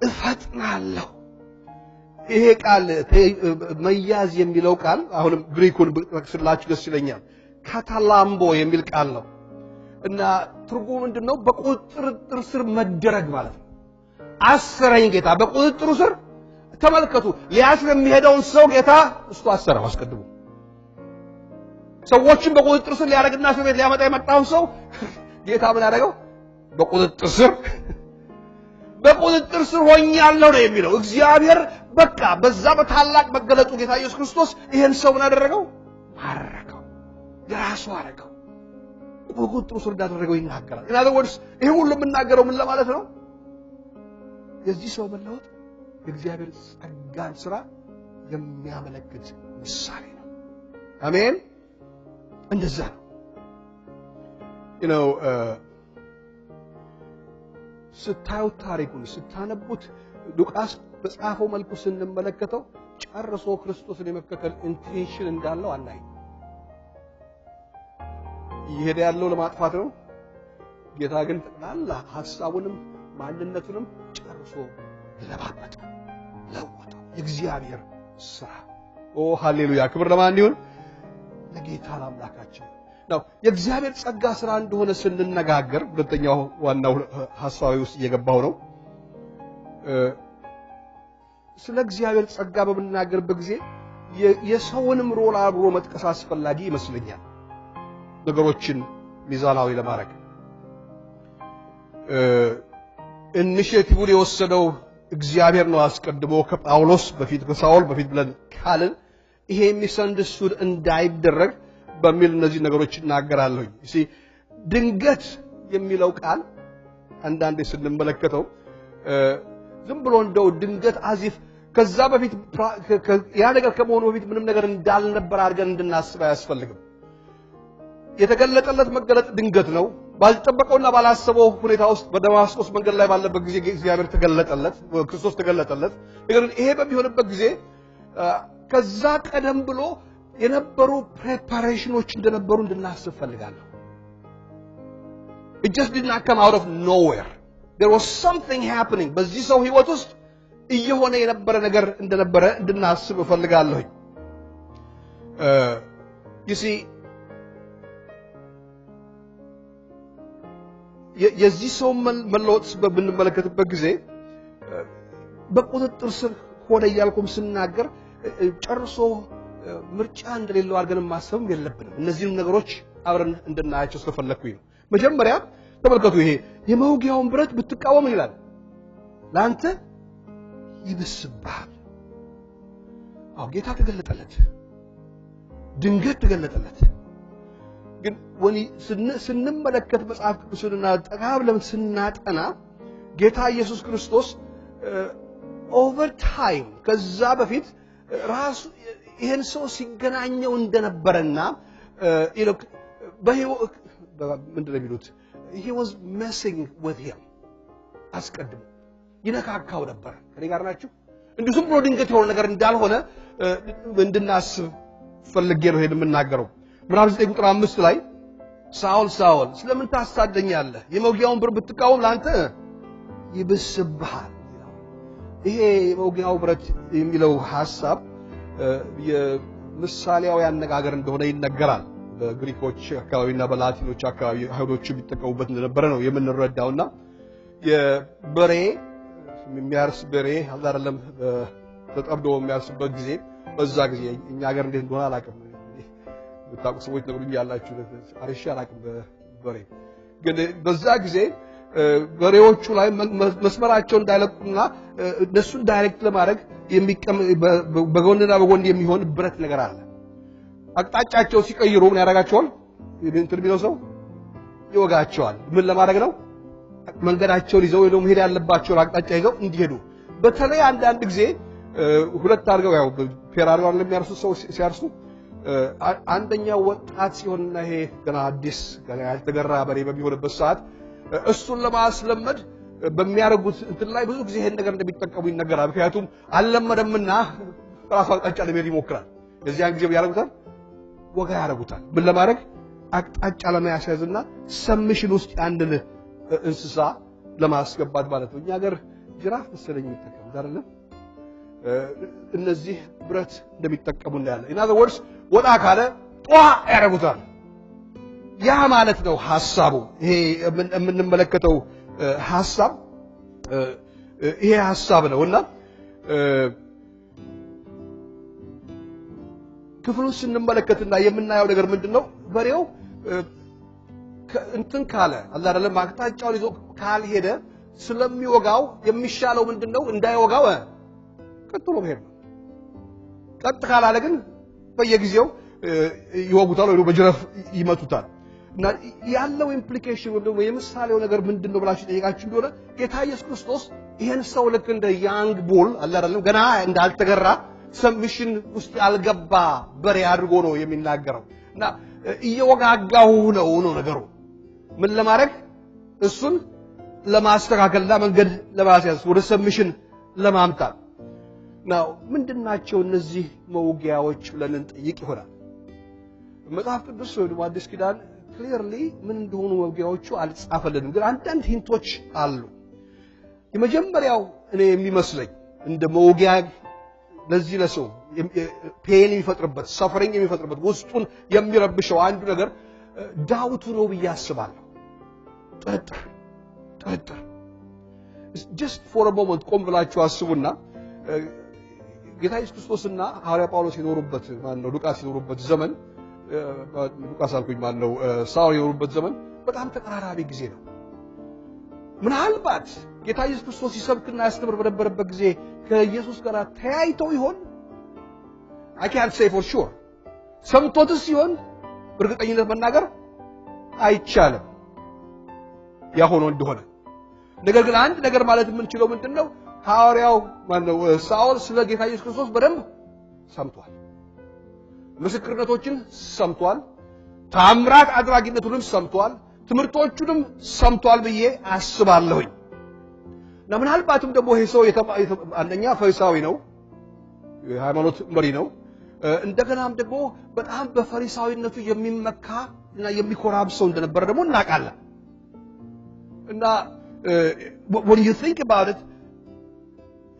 እፈጥናለሁ። ይሄ ቃል መያዝ የሚለው ቃል አሁንም ግሪኩን ብትጠቅስላችሁ ደስ ይለኛል። ካታላምቦ የሚል ቃል ነው እና ትርጉሙ ምንድነው? በቁጥጥር ስር መደረግ ማለት ነው። አሰረኝ ጌታ በቁጥጥሩ ስር። ተመልከቱ ሊያስር የሚሄደውን ሰው ጌታ እሱ አሰረው አስቀድሞ። ሰዎችን በቁጥጥር ስር ሊያረግና እስር ቤት ሊያመጣ የመጣውን ሰው ጌታ ምን ያደረገው? በቁጥጥር ስር ሆኛለሁ ነው የሚለው። እግዚአብሔር በቃ በዛ በታላቅ መገለጡ ጌታ ኢየሱስ ክርስቶስ ይሄን ሰው ምን አደረገው? ማረከው፣ የራሱ አረገው። በቁጥጥሩ ስር እንዳደረገው ይናገራል። እና ወድስ ይሄ ሁሉ የምናገረው ምን ለማለት ነው? የዚህ ሰው መለወጥ የእግዚአብሔር ጸጋን ስራ የሚያመለክት ምሳሌ ነው። አሜን እንደዛ ነው። ስታዩት ታሪኩን ስታነቡት ሉቃስ በጻፈው መልኩ ስንመለከተው ጨርሶ ክርስቶስን የመከተል ኢንቴንሽን እንዳለው አናይ። ይሄድ ያለው ለማጥፋት ነው። ጌታ ግን ጠቅላላ ሐሳቡንም ማንነቱንም ጨርሶ ለማጥፋት ለወጠው። የእግዚአብሔር ስራ ሃሌሉያ ክብር ለማን ይሁን? ለጌታ ለአምላካችን ነው። የእግዚአብሔር ጸጋ ስራ እንደሆነ ስንነጋገር ሁለተኛው ዋናው ሐሳቤ ውስጥ እየገባው ነው። ስለ እግዚአብሔር ጸጋ በምንናገርበት ጊዜ የሰውንም ሮል አብሮ መጥቀስ አስፈላጊ ይመስለኛል ነገሮችን ሚዛናዊ ለማድረግ። ኢኒሺዬቲቭን የወሰደው እግዚአብሔር ነው አስቀድሞ ከጳውሎስ በፊት ከሳውል በፊት ብለን ካልን ይሄ ሚስአንደርስቱድ እንዳይደረግ በሚል እነዚህ ነገሮች እናገራለሁ። እሺ ድንገት የሚለው ቃል አንዳንዴ ስንመለከተው ዝም ብሎ እንደው ድንገት አዚፍ ከዛ በፊት ያ ነገር ከመሆኑ በፊት ምንም ነገር እንዳልነበር አድርገን እንድናስብ አያስፈልግም። የተገለጠለት መገለጥ ድንገት ነው። ባልጠበቀውና ባላሰበው ሁኔታ ውስጥ በደማስቆስ መንገድ ላይ ባለበት ጊዜ እግዚአብሔር ተገለጠለት፣ ክርስቶስ ተገለጠለት። ነገር ግን ይሄ በሚሆንበት ጊዜ ከዛ ቀደም ብሎ የነበሩ ፕሪፓሬሽኖች እንደነበሩ እንድናስብ ፈልጋለሁ። It just did not come out of nowhere. There was something happening. በዚህ ሰው ህይወት ውስጥ እየሆነ የነበረ ነገር እንደነበረ እንድናስብ ፈልጋለሁ። you see የዚህ ሰው መለወጥ በምንመለከትበት ጊዜ በቁጥጥር ስር ሆነ እያልኩም ስናገር ጨርሶ ምርጫ እንደሌለው አድርገን ማሰብም የለብንም። እነዚህን ነገሮች አብረን እንድናያቸው ስለፈለኩኝ ነው። መጀመሪያ ተመልከቱ። ይሄ የመውጊያውን ብረት ብትቃወም ይላል ላንተ ይብስብሃል። ጌታ ተገለጠለት፣ ድንገት ተገለጠለት። ግን ወኒ ስንመለከት መጽሐፍ ቅዱስንና ጠጋብ ለምን ስናጠና ጌታ ኢየሱስ ክርስቶስ ኦቨር ታይም ከዛ በፊት ራሱ ይሄን ሰው ሲገናኘው እንደነበረና ምንድን ነው የሚሉት he was messing with him አስቀድሞ ይነካካው ነበር ከኔ ጋር ናችሁ እንዲሁ ዝም ብሎ ድንገት የሆነ ነገር እንዳልሆነ እንድናስብ ፈልጌ ነው ሄድ የምናገረው ምዕራፍ 9 ቁጥር 5 ላይ ሳውል ስለምን ታሳደኛለህ የመውጊያውን ብር ብትቃወም ላንተ ይብስብሃል ይሄ የመውጊያው ብረት የሚለው ሐሳብ የምሳሌያዊ አነጋገር እንደሆነ ይነገራል በግሪኮች አካባቢና በላቲኖች አካባቢ አይሁዶች ቢጠቀሙበት እንደነበረ ነው የምንረዳውና የበሬ የሚያርስ በሬ አይደለም ተጠብዶ የሚያርስበት ጊዜ በዛ ጊዜ እኛ ሀገር እንዴት እንደሆነ አላውቅም በታቁ ሰዎች ነግሩኝ ያላችሁ አርሻ አላውቅም በሬ ግን በዛ ጊዜ በሬዎቹ ላይ መስመራቸውን እንዳይለቁና እነሱን ዳይሬክት ለማድረግ በጎንና በጎን የሚሆን ብረት ነገር አለ አቅጣጫቸው ሲቀይሩ ምን ያደርጋቸዋል እንትን ቢለው ሰው ይወጋቸዋል ምን ለማድረግ ነው መንገዳቸውን ይዘው ወይም ሄድ ያለባቸው አቅጣጫ ይዘው እንዲሄዱ በተለይ አንዳንድ ጊዜ ሁለት አድርገው ያው ፔር አድርገው ለሚያርሱ ሰው ሲያርሱ አንደኛው ወጣት ሲሆንና ይሄ ገና አዲስ ገና ያልተገራ በሬ በሚሆንበት ሰዓት እሱን ለማስለመድ በሚያረጉት እንትን ላይ ብዙ ጊዜ ይሄን ነገር እንደሚጠቀሙ ይነገራል ምክንያቱም አልለመደምና ራሱ አቅጣጫ ለመሄድ ይሞክራል የዚያን ጊዜ ያረጉታል ወጋ ያረጉታል ምን ለማድረግ አቅጣጫ ለማያስያዝና ሰምሽን ውስጥ አንድን እንስሳ ለማስገባት ማለት ነው እኛ ሀገር ጅራፍ መሰለኝ የሚጠቀሙት አይደለም እነዚህ ብረት እንደሚጠቀሙ እናያለን in other words ወጣ ካለ ጧ ያረጉታል ያ ማለት ነው ሐሳቡ ይሄ የምንመለከተው ሐሳብ ይሄ ሐሳብ ነውና ክፍሉን ስንመለከትና የምናየው ነገር ምንድነው በሬው እንትን ካለ አላህ አይደለም አቅጣጫውን ይዞ ካልሄደ ስለሚወጋው የሚሻለው ምንድነው እንዳይወጋው ቀጥሎ መሄድ ቀጥ ካላለ ግን በየጊዜው ይወጉታል ወይ በጅራፍ ይመቱታል እና ያለው ኢምፕሊኬሽን ወይ ደግሞ የምሳሌው ነገር ምንድነው ብላችሁ ጠይቃችሁ እንደሆነ ጌታ ኢየሱስ ክርስቶስ ይሄን ሰው ልክ እንደ ያንግ ቡል አላህ አይደለም ገና እንዳልተገራ ሰምሽን ውስጥ ያልገባ በሬ አድርጎ ነው የሚናገረው እና እየወጋጋው ነው ነገሩ ምን ለማድረግ እሱን ለማስተካከልና መንገድ ለማስያዝ ወደ ሰምሽን ለማምጣት ነው ምንድናቸው እነዚህ መውጊያዎች ብለን እንጠይቅ ይሆናል መጽሐፍ ቅዱስ ወይ አዲስ ኪዳን ክሊርሊ ምን እንደሆኑ መውጊያዎቹ አልጻፈልንም ግን አንዳንድ ሂንቶች አሉ የመጀመሪያው እኔ የሚመስለኝ እንደ መውጊያ ለዚህ ለሰው ፔን የሚፈጥርበት ሰፈሪንግ የሚፈጥርበት ውስጡን የሚረብሸው አንዱ ነገር ዳውቱ ነው ብያስባለሁ ጥርጥር just for a moment ቆም ብላችሁ አስቡና ጌታ ኢየሱስ ክርስቶስና ሐዋርያ ጳውሎስ የኖሩበት ማነው ሉቃስ የኖሩበት ዘመን ሉቃስ አልኩኝ ማነው ሳውል የኖሩበት ዘመን በጣም ተቀራራቢ ጊዜ ነው ምናልባት ጌታ ኢየሱስ ክርስቶስ ይሰብክና ያስተምር በነበረበት ጊዜ ከኢየሱስ ጋር ተያይተው ይሆን I can't say for sure ሰምቶትስ ይሆን በእርግጠኝነት መናገር አይቻልም ያሆነ እንደሆነ ነገር ግን አንድ ነገር ማለት የምንችለው ምንድነው ሐዋርያው ማነው ሳውል ስለ ጌታ ኢየሱስ ክርስቶስ በደንብ ሰምቷል ምስክርነቶችን ሰምቷል ታምራት አድራጊነቱንም ሰምቷል ትምርቶቹንም ሰምቷል ብዬ አስባለሁኝ ምናልባትም ደግሞ ይሄ ሰው አንደኛ ፈሪሳዊ ነው የሃይማኖት መሪ ነው እንደገናም ደግሞ በጣም በፈሪሳዊነቱ የሚመካ እና የሚኮራብ ሰው እንደነበረ ደግሞ እናውቃለን እና when you think about it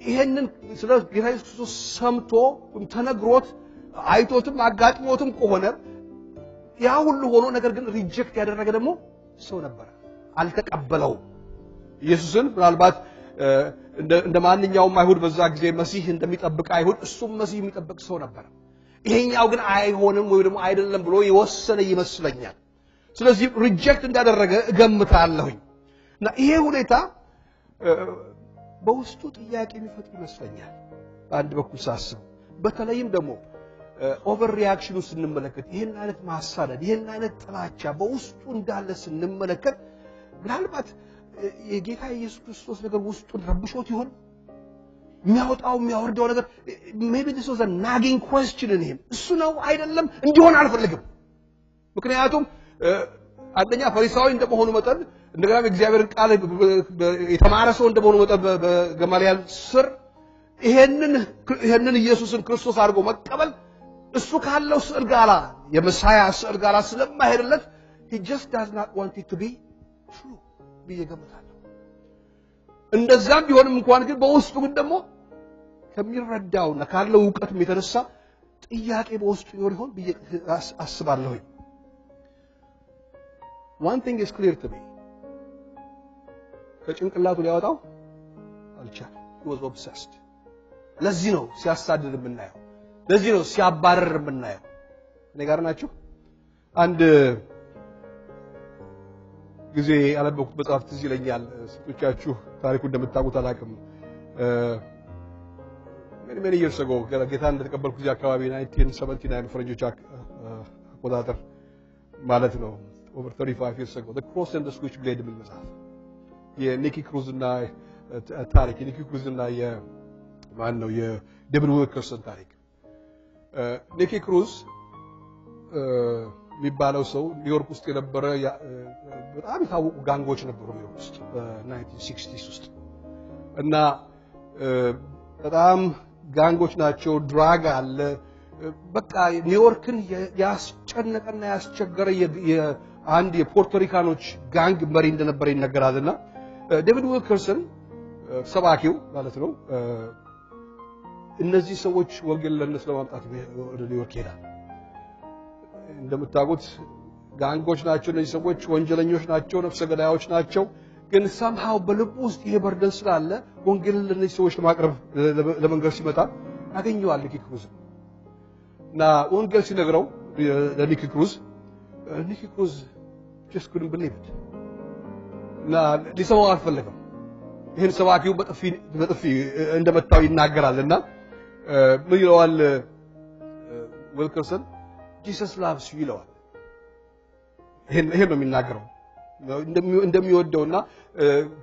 ይሄንን ስለ ጌታ ኢየሱስ ክርስቶስ ሰምቶ ተነግሮት አይቶትም አጋጥሞትም ከሆነ ያ ሁሉ ሆኖ ነገር ግን ሪጀክት ያደረገ ደግሞ ሰው ነበር አልተቀበለው ኢየሱስን ምናልባት እንደ ማንኛውም አይሁድ በዛ ጊዜ መሲህ እንደሚጠብቅ አይሁድ እሱም መሲህ የሚጠብቅ ሰው ነበር ይሄኛው ግን አይሆንም ወይ ደግሞ አይደለም ብሎ ይወሰነ ይመስለኛል ስለዚህ ሪጀክት እንዳደረገ እገምታለሁኝ እና ይሄ ሁኔታ በውስጡ ጥያቄ የሚፈጥር ይመስለኛል አንድ በኩል ሳስብ በተለይም ደግሞ ኦቨር ሪአክሽኑ ስንመለከት ይሄን አይነት ማሳደድ ይሄን አይነት ጥላቻ በውስጡ እንዳለ ስንመለከት ምናልባት የጌታ ኢየሱስ ክርስቶስ ነገር ውስጡን ረብሾት ይሆን የሚያወርደው ነገር maybe this was a nagging question in him እሱ ነው አይደለም እንዲሆን አልፈልግም ምክንያቱም አንደኛ ፈሪሳዊ እንደመሆኑ መጠን እንደገና እግዚአብሔር ቃል የተማረ ሰው እንደመሆኑ መጠን በገማልያል ስር ይሄንን ኢየሱስን ክርስቶስ አድርጎ መቀበል እሱ ካለው ስዕል ጋራ የመሳያ ስዕል ጋራ ስለማይሄድለት he just does not want it to be true ቢየገምታለሁ እንደዛም ቢሆንም እንኳን ግን በውስጡ ግን ደግሞ ከሚረዳውና ካለው ዕውቀትም የተነሳ ጥያቄ በውስጡ ይሆን ብዬ አስባለሁ one thing is clear to me ከጭንቅላቱ ሊያወጣው አልቻለም he was obsessed ለዚህ ነው ሲያሳድድ የምናየው ለዚህ ነው ሲያባረር የምናየው እኔ ጋር ናችሁ አንድ ጊዜ ያለበኩት መጽሐፍ ትዝ ይለኛል ስቶቻችሁ ታሪኩ እንደምታውቁት አላውቅም many years ago ጌታን እንደተቀበልኩ እዚህ አካባቢ 1979 ፈረንጆች አቆጣጠር ማለት ነው over 35 years ago the cross and the switchblade የሚል መጽሐፍ የኒኪ ክሩዝ እና ታሪክ የኒኪ ክሩዝ እና የማን ነው የዴቪድ ዊልከርሰን ታሪክ ኒኪ ክሩዝ የሚባለው ሰው ኒውዮርክ ውስጥ የነበረ በጣም የታወቁ ጋንጎች ነበሩ ኒውዮርክ ውስጥ በ1960s ውስጥ እና በጣም ጋንጎች ናቸው ድራግ አለ በቃ ኒውዮርክን ያስጨነቀና ያስቸገረ አንድ የፖርቶሪካኖች ጋንግ መሪ እንደነበረ ይነገራልና ዴቪድ ዊልከርሰን ሰባኪው ማለት ነው እነዚህ ሰዎች ወንጌል ለነሱ ለማምጣት ወደ ኒውዮርክ ሄዳል እንደምታውቁት ጋንጎች ናቸው እነዚህ ሰዎች ወንጀለኞች ናቸው ነፍሰ ገዳዮች ናቸው ግን somehow በልቡ ውስጥ ይሄ በርደን ስላለ ወንጌል ለነዚህ ሰዎች ለማቅረብ ለመንገር ሲመጣ ያገኘዋል ኒኪ ክሩዝ እና ወንጌል ሲነግረው ለኒኪ ክሩዝ just couldn't believe it እና ሊሰማው አልፈለገም ይሄን ሰባኪው በጥፊ እንደመታው ይናገራልና ምን ይለዋል ዊልከርሰን Jesus loves you ይለዋል ይሄን ነው የሚናገረው እንደሚወደውና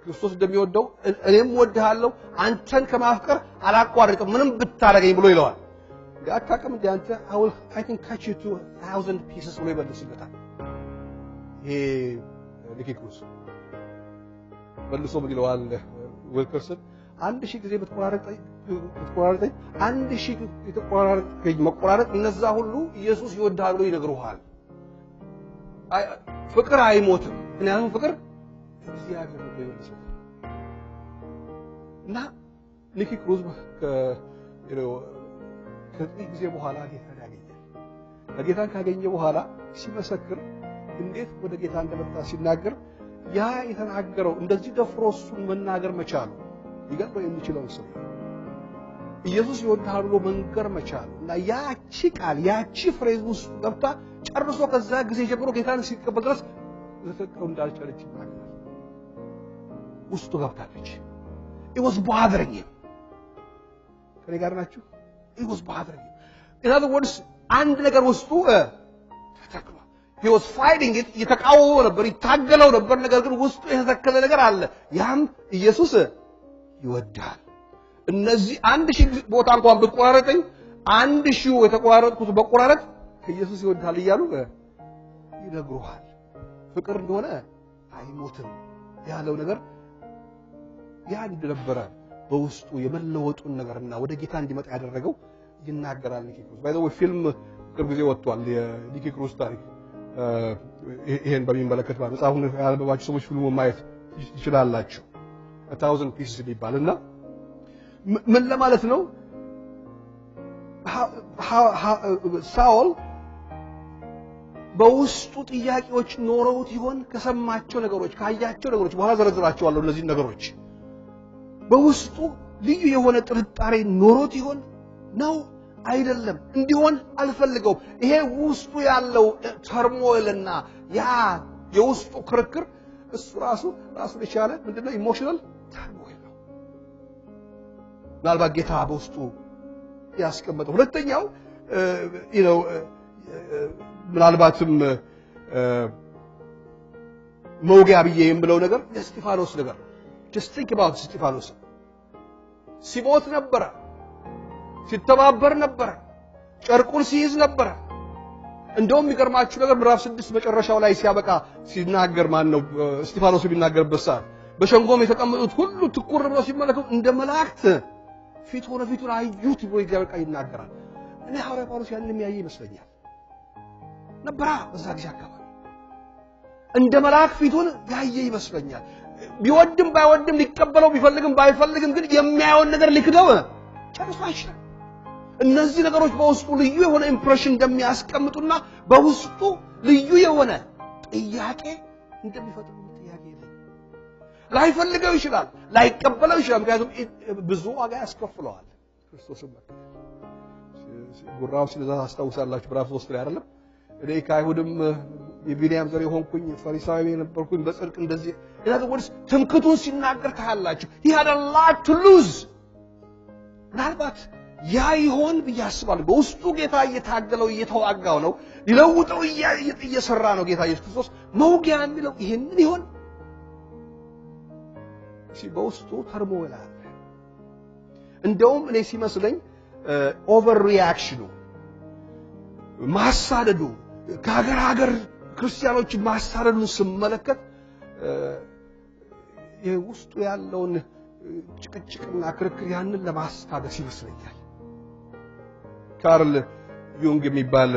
ክርስቶስ እንደሚወደው እኔም ወድሃለሁ አንተን ከማፍቀር አላቋርጥም ምንም ብታረገኝ ብሎ ይለዋል አታውቅም እንደ አንተ I can cut you to 1,000 pieces ብሎ ይመልስለታል ይሄ ኒኪ ክሩዝ መልሶ ምን ይለዋል ዊልከርሰን 1000 ጊዜ ብትቆራረጠኝ 1000 የተቆራረጠኝ መቆራረጥ እነዛ ሁሉ ኢየሱስ ይወዳል ብሎ ይነግሩሃል ፍቅር አይሞትም ምክንያቱም ፍቅር እግዚአብሔር ነው የሚሰጠው እና ኒኪ ክሩዝ ከዚህ ጊዜ በኋላ ጌታን ያገኛል ጌታን ካገኘ በኋላ ሲመሰክር እንዴት ወደ ጌታ እንደመጣ ሲናገር ያ የተናገረው እንደዚህ ደፍሮሱን መናገር መቻሉ ይገርም የሚችለው ሰው ኢየሱስ ይወዳል ብሎ መንገር መቻሉ እና ያቺ ቃል ያቺ ፍሬዝ ውስጥ ገብታ ጨርሶ ከዛ ጊዜ ጀምሮ ጌታን ሲቀበል ድረስ ዘተቀው እንዳልቻለች ይናገራል ውስጡ ገብታለች it was bothering him ከኔ ጋር ናችሁ it was bothering him in other words አንድ ነገር ውስጡ ተተክሏል he was fighting it የተቃወመው ነበር ይታገለው ነበር ነገር ግን ውስጡ የተተከለ ነገር አለ ያም ኢየሱስ ይወዳል እነዚህ 1000 ቦታ እንኳን ብቆራረጠኝ 1000 የተቆራረጥኩት በቆራረጥ ኢየሱስ ይወዳል ይያሉ ይነግሩሃል ፍቅር እንደሆነ አይሞትም ያለው ነገር ያ እንደነበረ በውስጡ የመለወጡን ነገርና ወደ ጌታ እንዲመጣ ያደረገው ይናገራል ኒኪ ክሩዝ ባይ ዘ ወይ ፊልም ቅርብ ጊዜ ወጥቷል የኒኪ ክሩዝ ታሪክ ይሄን በሚመለከት መጽሐፉን ያነበባችሁ ሰዎች ፊልሙ ማየት ይችላልላችሁ 1000 pieces ይባልና ምን ለማለት ነው ሳውል በውስጡ ጥያቄዎች ኖረውት ይሆን ከሰማቸው ነገሮች ካያቸው ነገሮች በኋላ ዘረዝራቸዋለሁ እነዚህ ነገሮች በውስጡ ልዩ የሆነ ጥርጣሬ ኖሮት ይሆን ነው አይደለም እንዲሆን አልፈልገው ይሄ ውስጡ ያለው ተርሞይልና ያ የውስጡ ክርክር እሱ ራሱ የቻለ ምንድነው ኢሞሽናል ተርሞይል ነው ምናልባት ጌታ በውስጡ ያስቀመጠው ሁለተኛው ምናልባትም መውጊያ ብዬ የምለው ነገር የስጢፋኖስ ነገር just think about ስጢፋኖስ ሲሞት ነበር ሲተባበር ነበር ጨርቁን ሲይዝ ነበር እንደውም የሚገርማችሁ ነገር ምዕራፍ 6 መጨረሻው ላይ ሲያበቃ ሲናገር ማን ነው እስጢፋኖስ ቢናገርበት ሰዓት በሸንጎም የተቀመጡት ሁሉ ትኩር ብለው ሲመለከቱ እንደ መላእክት ፊቱን አዩት ብሎ እግዚአብሔር ቃል ይናገራል። እኔ ሐዋርያ ጳውሎስ ያንን የሚያይ ይመስለኛል ነበር በዛ ጊዜ አካባቢ እንደ መልአክ ፊቱን ያየ ይመስለኛል። ቢወድም ባይወድም ሊቀበለው ቢፈልግም ባይፈልግም ግን የሚያየውን ነገር ሊክደው ጨርሶ አይችልም። እነዚህ ነገሮች በውስጡ ልዩ የሆነ ኢምፕሬሽን እንደሚያስቀምጡና በውስጡ ልዩ የሆነ ጥያቄ እንደሚፈጥሩ ጥያቄ ነው። ላይፈልገው ይችላል፣ ላይቀበለው ይችላል። ምክንያቱም ብዙ ዋጋ ያስከፍለዋል። ክርስቶስን ጉራው ስለዛ አስተውሳላችሁ ምዕራፍ 3 ላይ አይደለም እኔ ከአይሁድም የቢንያም ዘር የሆንኩኝ ፈሪሳዊ የነበርኩኝ በጽድቅ እንደዚህ ወርስ ትምክቱን ሲናገር ታያላችሁ። he had a lot to lose ምናልባት ያ ይሆን ብያስባለሁ። በውስጡ ጌታ እየታገለው እየተዋጋው ነው፣ ሊለውጠው እየሰራ ነው ጌታ ኢየሱስ ክርስቶስ። መውጊያ የሚለው ይሄንን ይሆን በውስጡ ተርሞ ይላል። እንደውም እኔ ሲመስለኝ ኦቨር ሪአክሽኑ ማሳደዱ ከሀገር ክርስቲያኖች ማሳደዱን ስመለከት የውስጡ ያለውን ጭቅጭቅና ክርክር ያንን ለማስታገስ ይመስለኛል። ካርል ዩንግ የሚባል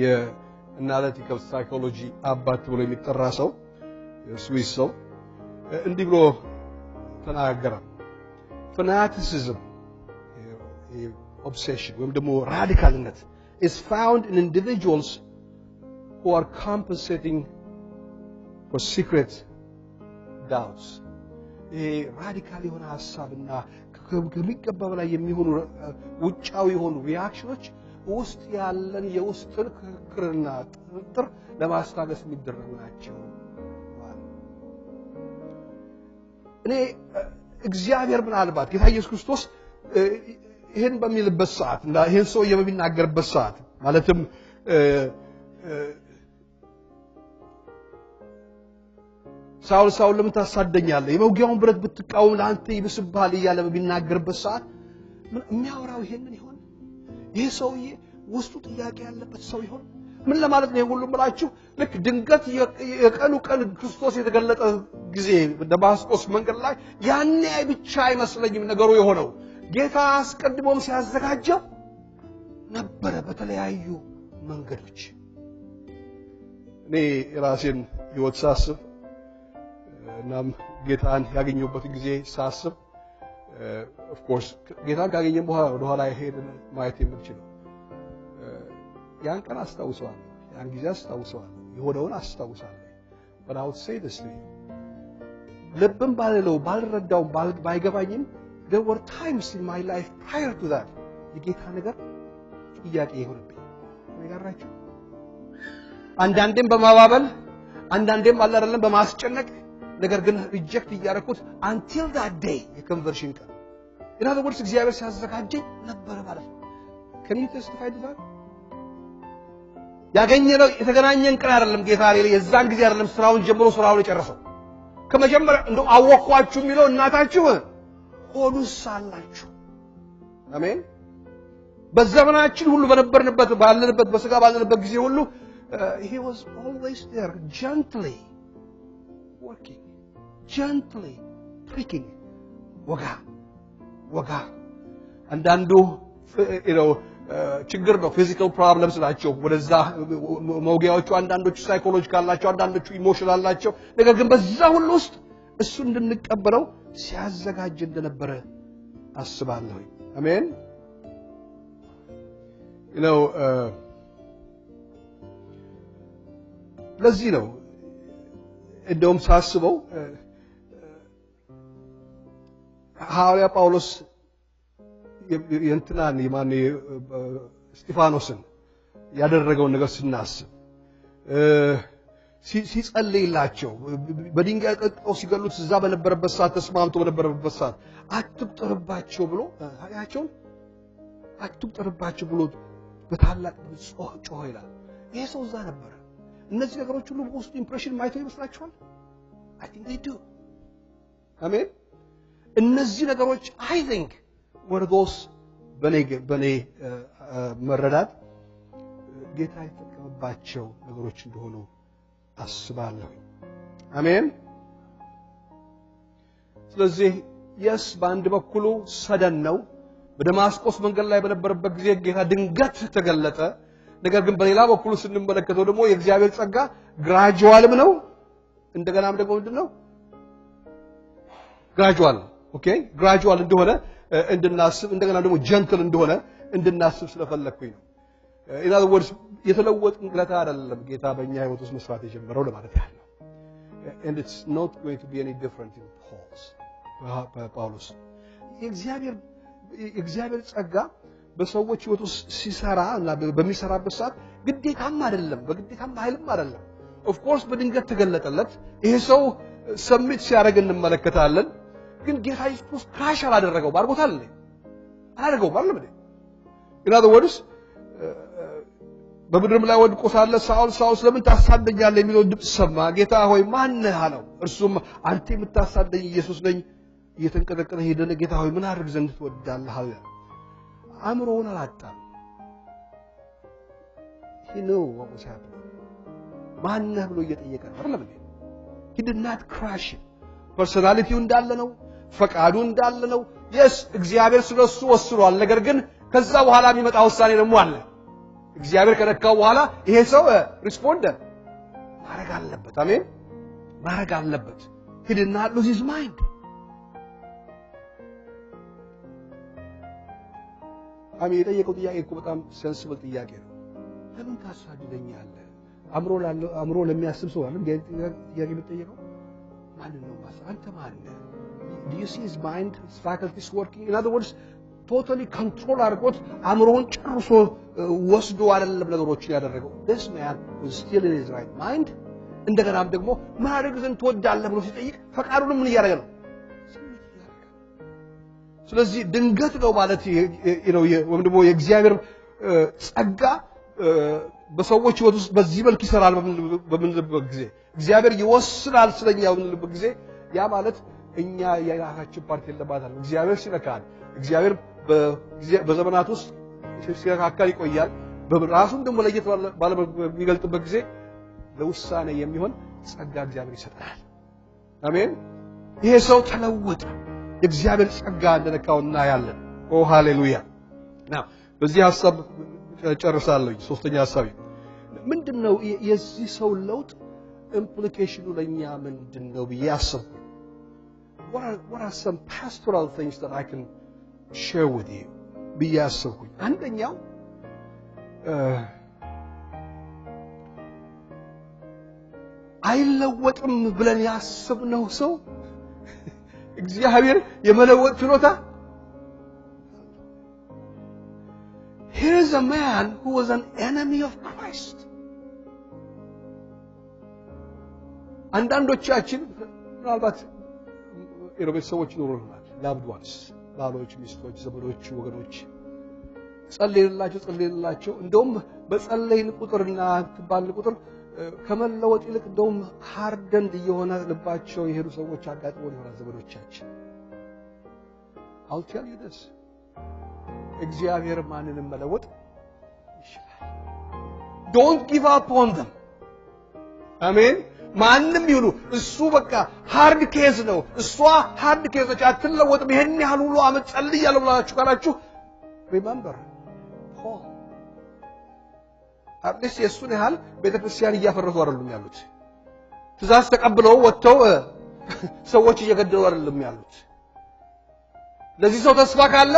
የአናሊቲካል ሳይኮሎጂ አባት ብሎ የሚጠራ ሰው ስዊስ ሰው እንዲህ ብሎ ተናገረ። fanaticism obsession ወይም ደግሞ ራዲካልነት is found in individuals who are compensating for secret doubts. ራዲካል የሆነ ሐሳብና ከሚገባ በላይ የሚሆኑ ውጫዊ የሆኑ ሪአክሽኖች ውስጥ ያለን የውስጥ ክርክርና ጥርጥር ለማስታገስ የሚደረጉ ናቸው። እኔ እግዚአብሔር ምናልባት ጌታ ኢየሱስ ክርስቶስ ይሄን በሚልበት ሰዓት እና ይሄን ሰው በሚናገርበት ሰዓት ማለትም ሳውል ለምን ታሳደኛለህ? የመውጊያውን ብረት ብትቃወም ለአንተ ይብስብሃል እያለ በሚናገርበት ሰዓት የሚያወራው ይሄንን ይሆን? ይሄ ሰውዬ ውስጡ ጥያቄ ያለበት ሰው ይሆን? ምን ለማለት ነው ሁሉ ብላችሁ ልክ ድንገት የቀኑ ቀን ክርስቶስ የተገለጠ ጊዜ ደማስቆስ መንገድ ላይ ያኔ ብቻ አይመስለኝም ነገሩ የሆነው። ጌታ አስቀድሞም ሲያዘጋጀው ነበረ በተለያዩ መንገዶች። እኔ ራሴን ህይወት ሳስብ እናም ጌታን ያገኘሁበት ጊዜ ሳስብ of course ጌታን ካገኘን በኋላ ወደ ኋላ ሄደን ማየት የምንችለው ያን ቀን አስታውሰዋለሁ፣ ያን ጊዜ አስታውሰዋለሁ፣ የሆነውን አስታውሳለሁ። but I would say this to you ልብም ባልረዳው ባይገባኝም there were times in my life prior to that የጌታ ነገር ጥያቄ ይሆንብኝ ነገራችሁ። አንዳንዴም በማባበል አንዳንዴም አይደለም በማስጨነቅ ነገር ግን ሪጀክት እያደረኩት until that day የኮንቨርሽን ቀን in other words እግዚአብሔር ሲያዘጋጀኝ ነበር ማለት ነው። can you testify to that? ያገኘነው የተገናኘን ቀን አይደለም ጌታ ላይ የዛን ጊዜ አይደለም ስራውን ጀምሮ ስራውን የጨረሰው ከመጀመሪያ እንደው አወቅኳችሁ የሚለው እናታችሁ ሆዱስ አላችሁ። አሜን። በዘመናችን ሁሉ ባለንበት በስጋ ባለንበት ጊዜ ሁሉ he was always there gently working, gently pricking ወጋ አንዳንዱ ችግር ነው ፊዚካል ፕሮብለምስ ናቸው። ወደዛ መውጊያዎቹ አንዳንዶቹ ሳይኮሎጂካል ናቸው፣ አንዳንዶቹ ኢሞሽናል ናቸው። ነገር ግን በዛ ሁሉ ውስጥ እሱ እንድንቀበለው ሲያዘጋጅ እንደነበረ አስባለሁ። አሜን። ለዚህ ነው እንደውም ሳስበው ሐዋርያ ጳውሎስ የእንትናን የማን እስጢፋኖስን ያደረገውን ነገር ስናስብ ሲጸልይላቸው በድንጋይ ቀጥቅጠው ሲገሉት እዛ በነበረበት ሰዓት ተስማምቶ በነበረበት ሰዓት አትቁጠርባቸው ብሎ ያቸውን አትቁጠርባቸው ብሎ በታላቅ ጮህ ይላል። ይሄ ሰው እዛ ነበር። እነዚህ ነገሮች ሁሉ በውስጡ ኢምፕሬሽን ማይተው ይመስላችኋል? I think they do. አሜን። እነዚህ ነገሮች I think were those በኔ መረዳት ጌታ የተጠቀመባቸው ነገሮች እንደሆኑ አስባለሁ። አሜን። ስለዚህ የስ በአንድ በኩሉ ሰደን ነው። በደማስቆስ መንገድ ላይ በነበረበት ጊዜ ጌታ ድንገት ተገለጠ። ነገር ግን በሌላ በኩል ስንመለከተው ደግሞ የእግዚአብሔር ጸጋ ግራጁዋልም ነው። እንደገናም ደግሞ ምንድነው? ግራጁዋል። ኦኬ ግራጁዋል እንደሆነ እንድናስብ እንደገና ደግሞ ጀንትል እንደሆነ እንድናስብ ስለፈለኩኝ ነው። in other words የተለወጠ እንግለታ አይደለም ጌታ በእኛ ህይወት ውስጥ መስራት የጀመረው ለማለት ያህል ነው። and it's not going to be any different in Paul's የእግዚአብሔር ጸጋ በሰዎች ህይወት ውስጥ ሲሰራ እና በሚሰራበት ሰዓት ግዴታም አይደለም፣ በግዴታም ኃይልም አይደለም። of course በድንገት ተገለጠለት። ይሄ ሰው ሰሚት ሲያደርግ እንመለከታለን። ግን ጌታ ኢየሱስ ክራሽ አላደረገው ባርጎታል አላደረገው ማለት ነው። in other words በምድርም ላይ ወድቆ ሳለ ሳውል ስለምን ታሳደኛለህ የሚለው ድምጽ ሰማ። ጌታ ሆይ ማን ነህ አለው። እርሱም አንተ የምታሳደኝ ኢየሱስ ነኝ። እየተንቀጠቀጠ ሄደና ጌታ ሆይ ምን አድርግ ዘንድ ትወዳለህ አለ። አእምሮውን አላጣም። he knew what was happening። ማን ነህ ብሎ እየጠየቀ አይደለም እንዴ? he did not crash it። ፐርሰናሊቲው እንዳለ ነው፣ ፈቃዱ እንዳለ ነው። yes እግዚአብሔር ስለሱ ወስኗል። ነገር ግን ከዛ በኋላ የሚመጣ ውሳኔ ደግሞ አለ። እግዚአብሔር ከነካው በኋላ ይሄ ሰው ሪስፖንደር ማድረግ አለበት። አሜን ማድረግ አለበት። he did not lose his mind። አሜን የጠየቀው ጥያቄ እኮ በጣም ሴንሲብል ጥያቄ ነው። ለምን ታሳድደኛለህ? አእምሮ ለሚያስብ ሰው አይደል ጥያቄ የምትጠይቀው? ማን ነው አንተ ማን ነህ? do you see his mind, his faculties working? in other words totally control አድርጎት አእምሮውን ጨርሶ ወስዶ አይደለም ነገሮችን ያደረገው። this man was still in his right mind። እንደገናም ደግሞ ማድረግ ዘንድ ትወዳለህ ብሎ ሲጠይቅ ፈቃዱን ምን እያደረገ ነው? ስለዚህ ድንገት ነው ማለት ነው። ወይም ደግሞ የእግዚአብሔር ጸጋ በሰዎች ህይወት ውስጥ በዚህ መልክ ይሰራል በምንልበት ጊዜ እግዚአብሔር ይወስናል ስለኛ በምንልበት ጊዜ ያ ማለት እኛ የራሳችን ፓርት የለባታል። እግዚአብሔር ሲነካል እግዚአብሔር በዘመናት ውስጥ ሲነካካል ይቆያል። በራሱን ደግሞ ለየት ባለ የሚገልጥበት ጊዜ ለውሳኔ የሚሆን ጸጋ እግዚአብሔር ይሰጣል። አሜን። ይሄ ሰው ተለወጠ። የእግዚአብሔር ጸጋ እንደነካውና ያለን ኦ ሃሌሉያ። now በዚህ ሐሳብ ጨርሳለሁ። ሶስተኛ ሐሳብ ምንድነው? የዚህ ሰው ለውጥ ኢምፕሊኬሽኑ ለኛ ምንድነው ብዬ አሰብኩ። what are some pastoral things that I can share with you ብዬ አሰብኩ። አንደኛው አይለወጥም ብለን ያስብነው ሰው እግዚአብሔር የመለወጥ ችሎታ here is a man who was an enemy of Christ። አንዳንዶቻችን ምናልባት ቤተሰቦች ይኖሩናል፣ loved ones ባሎች፣ ሚስቶች፣ ዘመዶች፣ ወገኖች ጸልይላቸው እንደውም በጸለይን ቁጥርና ትባል ቁጥር ከመለወጥ ይልቅ እንደውም ሃርደንድ የሆነ ልባቸው የሄዱ ሰዎች አጋጥሞ ይሆናል ዘመዶቻችን። I'll tell you this እግዚአብሔር ማንንም መለወጥ ይችላል። don't give up on them። አሜን። ማንንም ይሁኑ እሱ በቃ ሃርድ ኬዝ ነው፣ እሷ ሃርድ ኬዝ ነች፣ አትለወጥም፣ ይሄን ያህል ሁሉ አመት ጸልያለሁ ብላችሁ ካላችሁ remember Paul አዲስ የሱን ያህል ቤተክርስቲያን እያፈረሱ አይደሉም ያሉት። ትእዛዝ ተቀብለው ወጥተው ሰዎች እየገደሉ አይደሉም ያሉት። ለዚህ ሰው ተስፋ ካለ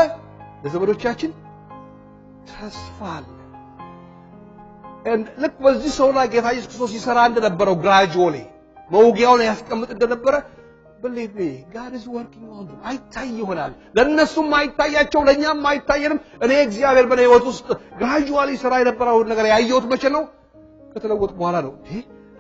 ለዘመዶቻችን ተስፋ አለ። ልክ በዚህ ሰው ላይ ጌታ ኢየሱስ ክርስቶስ ይሰራ እንደነበረው ግራጁዋሊ መውጊያውን ያስቀምጥ እንደነበረ believe me God is working on them። አይታይ ይሆናል ለነሱም አይታያቸው ለኛም አይታየንም። እኔ እግዚአብሔር በኔ ህይወት ውስጥ ግራጁዋሊ ሰራ የነበረው ነገር ያየሁት መቼ ነው? ከተለወጥ በኋላ ነው።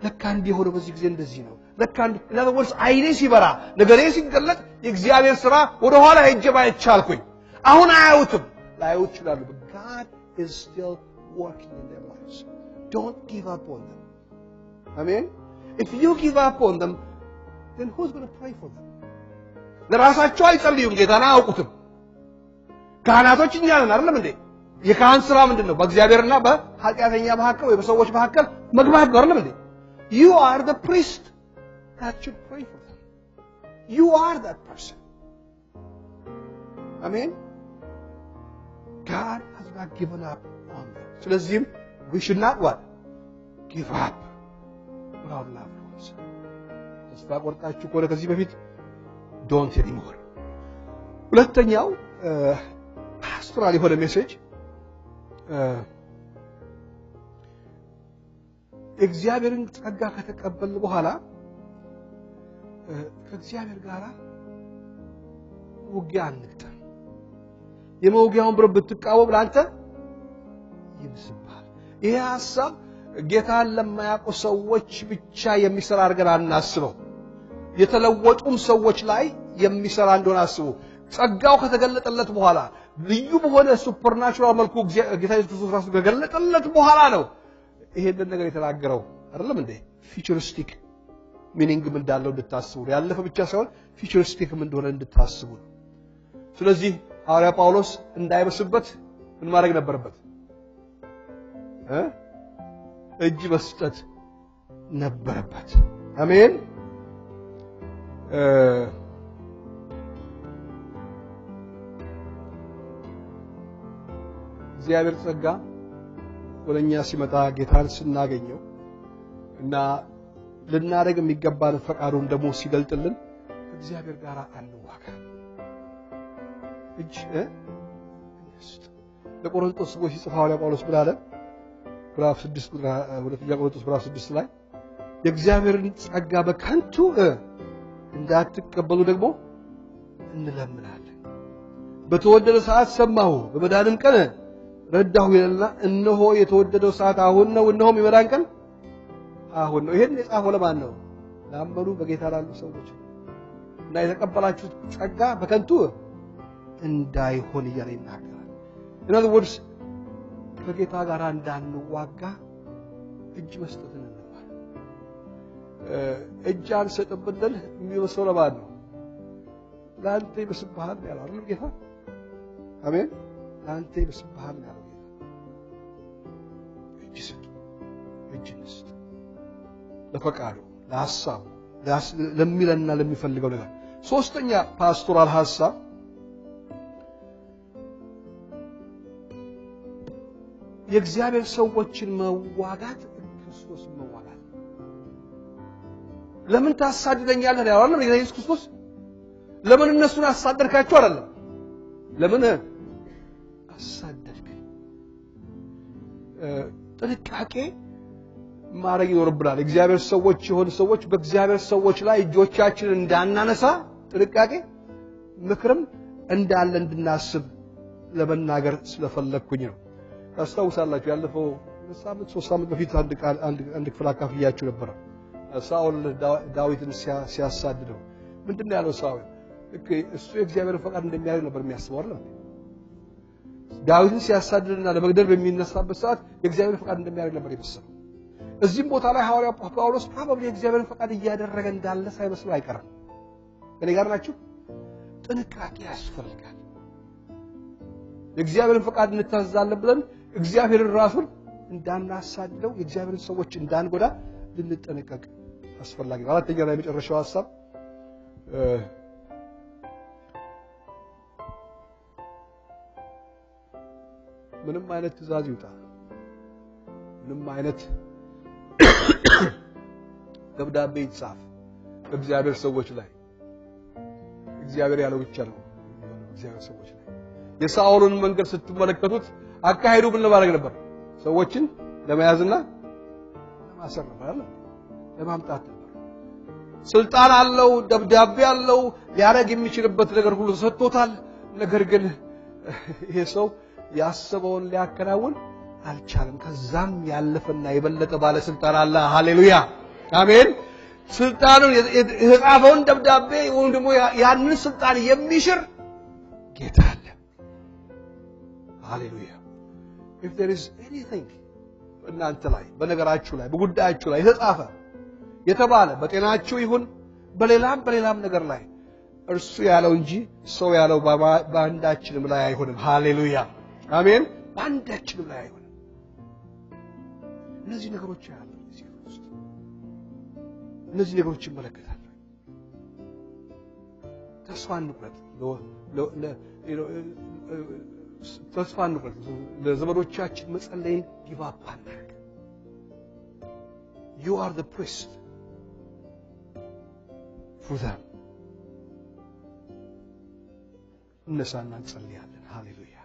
ለካ እንዲህ ሆነ፣ በዚህ ጊዜ እንደዚህ ነው ለካ ለወርስ አይኔ ሲበራ ነገሬ ሲገለጥ የእግዚአብሔር ሥራ ወደ ኋላ ሄጄ ማየት ቻልኩኝ። አሁን አያዩትም ላዩት ይችላሉ። but God is still working in their lives. Don't give up on them. Amen. If you give up on them, then who's going to pray for them? ለራሳቸው አይጸልዩም፣ ጌታን አያውቁትም። ካህናቶች እኛ ነን አይደለም እንዴ? የካህን ስራ ምንድነው? በእግዚአብሔርና በኃጢአተኛ መካከል ወይ በሰዎች መካከል መግባት ነው አይደል እንዴ? You are the priest that should pray for them. You are that person. Amen. God has not given up on them. ስለዚህም we should not what? Give up on our loved ones. ተስፋ ቆርጣችሁ ከሆነ ከዚህ በፊት don't anymore. ሁለተኛው ፓስቶራል የሆነ ሜሴጅ እግዚአብሔርን ጸጋ ከተቀበል በኋላ ከእግዚአብሔር ጋር ውጊያ አንግጠም። የመውጊያውን ብረት ብትቃወም ላንተ ይብስብሃል። ይሄ ሐሳብ ጌታን ለማያውቁ ሰዎች ብቻ የሚሰራ አድርገን አናስበው። የተለወጡም ሰዎች ላይ የሚሰራ እንደሆነ አስቡ። ጸጋው ከተገለጠለት በኋላ ልዩ በሆነ ሱፐርናቹራል መልኩ ጌታ ኢየሱስ ክርስቶስ ራሱ ከገለጠለት በኋላ ነው ይሄንን ነገር የተናገረው አይደለም እንዴ? ፊቸሪስቲክ ሚኒንግም እንዳለው እንድታስቡ ያለፈ ብቻ ሳይሆን ፊቸሪስቲክም እንደሆነ እንድታስቡ። ስለዚህ ሐዋርያ ጳውሎስ እንዳይበስበት ምን ማድረግ ነበረበት? እጅ መስጠት ነበረበት። አሜን። እግዚአብሔር ጸጋ ወለኛ ሲመጣ ጌታን ስናገኘው እና ልናደርግ የሚገባን ፈቃዱን ደግሞ ሲገልጥልን እግዚአብሔር ጋር አንዋጋ። እጅ ለቆሮንቶስ ሰዎች ሲጽፍ ሐዋርያ ጳውሎስ ብሎ አለ ምዕራፍ 6 ቁጥር 2 ቆሮንቶስ ምዕራፍ 6 ላይ የእግዚአብሔርን ጸጋ በከንቱ እንዳትቀበሉ ደግሞ እንለምናለን። በተወደደ ሰዓት ሰማሁ በመዳንም ቀን ረዳሁ ይላልና እነሆ የተወደደው ሰዓት አሁን ነው፣ እነሆም የመዳን ቀን አሁን ነው። ይሄን የጻፈው ለማን ነው? ላመኑ በጌታ ላሉ ሰዎች እና የተቀበላችሁት ጸጋ በከንቱ እንዳይሆን እያለ ይናገራል። in other words ከጌታ ጋር እንዳንዋጋ እጅ መስጠት እንነበር። እጅ አንሰጥም ብንል የሚመስለው ለማን ነው? ለአንተ ይመስልሃል ያለው አይደል ጌታ? አሜን። ለአንተ ይመስልሃል ያለው ጌታ። እጅ ስጡ፣ እጅ ንስጥ ለፈቃዱ፣ ለሐሳቡ፣ ለሚለና ለሚፈልገው ነገር። ሶስተኛ ፓስቶራል ሐሳብ የእግዚአብሔር ሰዎችን መዋጋት ክርስቶስ መዋጋት። ለምን ታሳድደኛለህ ያለው አይደል ኢየሱስ ክርስቶስ? ለምን እነሱን አሳደድካቸው አይደለም? ለምን አሳደድከኝ? ጥንቃቄ ማድረግ ይኖርብናል። እግዚአብሔር ሰዎች የሆኑ ሰዎች በእግዚአብሔር ሰዎች ላይ እጆቻችንን እንዳናነሳ ጥንቃቄ ምክርም እንዳለ እንድናስብ ለመናገር ስለፈለኩኝ ነው። ታስታውሳላችሁ ያለፈው ሳምንት 3 ሳምንት በፊት አንድ ክፍል አካፍያችሁ ነበር። ሳኦል ዳዊትን ሲያሳድደው ምንድነው ያለው? ሳኦል እሱ የእግዚአብሔር ፈቃድ እንደሚያደርግ ነበር የሚያስበው አይደል? ዳዊትን ሲያሳድድና ለመግደል በሚነሳበት ሰዓት የእግዚአብሔር ፈቃድ እንደሚያደርግ ነበር የመሰለው። እዚህም ቦታ ላይ ሐዋርያ ጳውሎስ ፕሮባብሊ የእግዚአብሔር ፈቃድ እያደረገ እንዳለ ሳይመስለው አይቀርም። እኔ ጋር ናችሁ? ጥንቃቄ ያስፈልጋል። የእግዚአብሔርን ፈቃድ እንታዘዛለን ብለን እግዚአብሔርን ራሱን እንዳናሳድደው የእግዚአብሔርን ሰዎች እንዳንጎዳ ልንጠነቀቅ አስፈላጊ ነው። አራተኛው ላይ የመጨረሻው ሐሳብ ምንም አይነት ትእዛዝ ይውጣ፣ ምንም አይነት ደብዳቤ ይጻፍ በእግዚአብሔር ሰዎች ላይ እግዚአብሔር ያለው ብቻ ነው እግዚአብሔር ሰዎች ላይ። የሳኦልን መንገድ ስትመለከቱት አካሄዱ ምን ለማድረግ ነበር? ሰዎችን ለመያዝና ለማሰር ነበር፣ ለማምጣት ነበር። ስልጣን አለው፣ ደብዳቤ አለው፣ ሊያደርግ የሚችልበት ነገር ሁሉ ተሰጥቶታል። ነገር ግን ይሄ ሰው ያሰበውን ሊያከናውን አልቻለም። ከዛም ያለፈና የበለጠ ባለ ስልጣን አለ። ሃሌሉያ አሜን። ስልጣኑን የጻፈውን ደብዳቤ ወይም ደግሞ ያንን ስልጣን የሚሽር ጌታ አለ። ሃሌሉያ if there is anything እናንተ ላይ በነገራችሁ ላይ በጉዳያችሁ ላይ የተጻፈ የተባለ በጤናችሁ ይሁን በሌላም ነገር ላይ እርሱ ያለው እንጂ ሰው ያለው በአንዳችንም ላይ አይሆንም። ሃሌሉያ አሜን። በአንዳችንም ላይ አይሆንም። እነዚህ ነገሮች ያሉ እዚህ ውስጥ እነዚህ ነገሮች ይመለከታሉ። ተስፋ አንቁረጥ። ተስፋ አንቁረጥ። ለዘመዶቻችን መጸለይን ጊቭ አፕ አናድርግ። You are the priest for them. እነሳና እንጸልያለን። ሃሌሉያ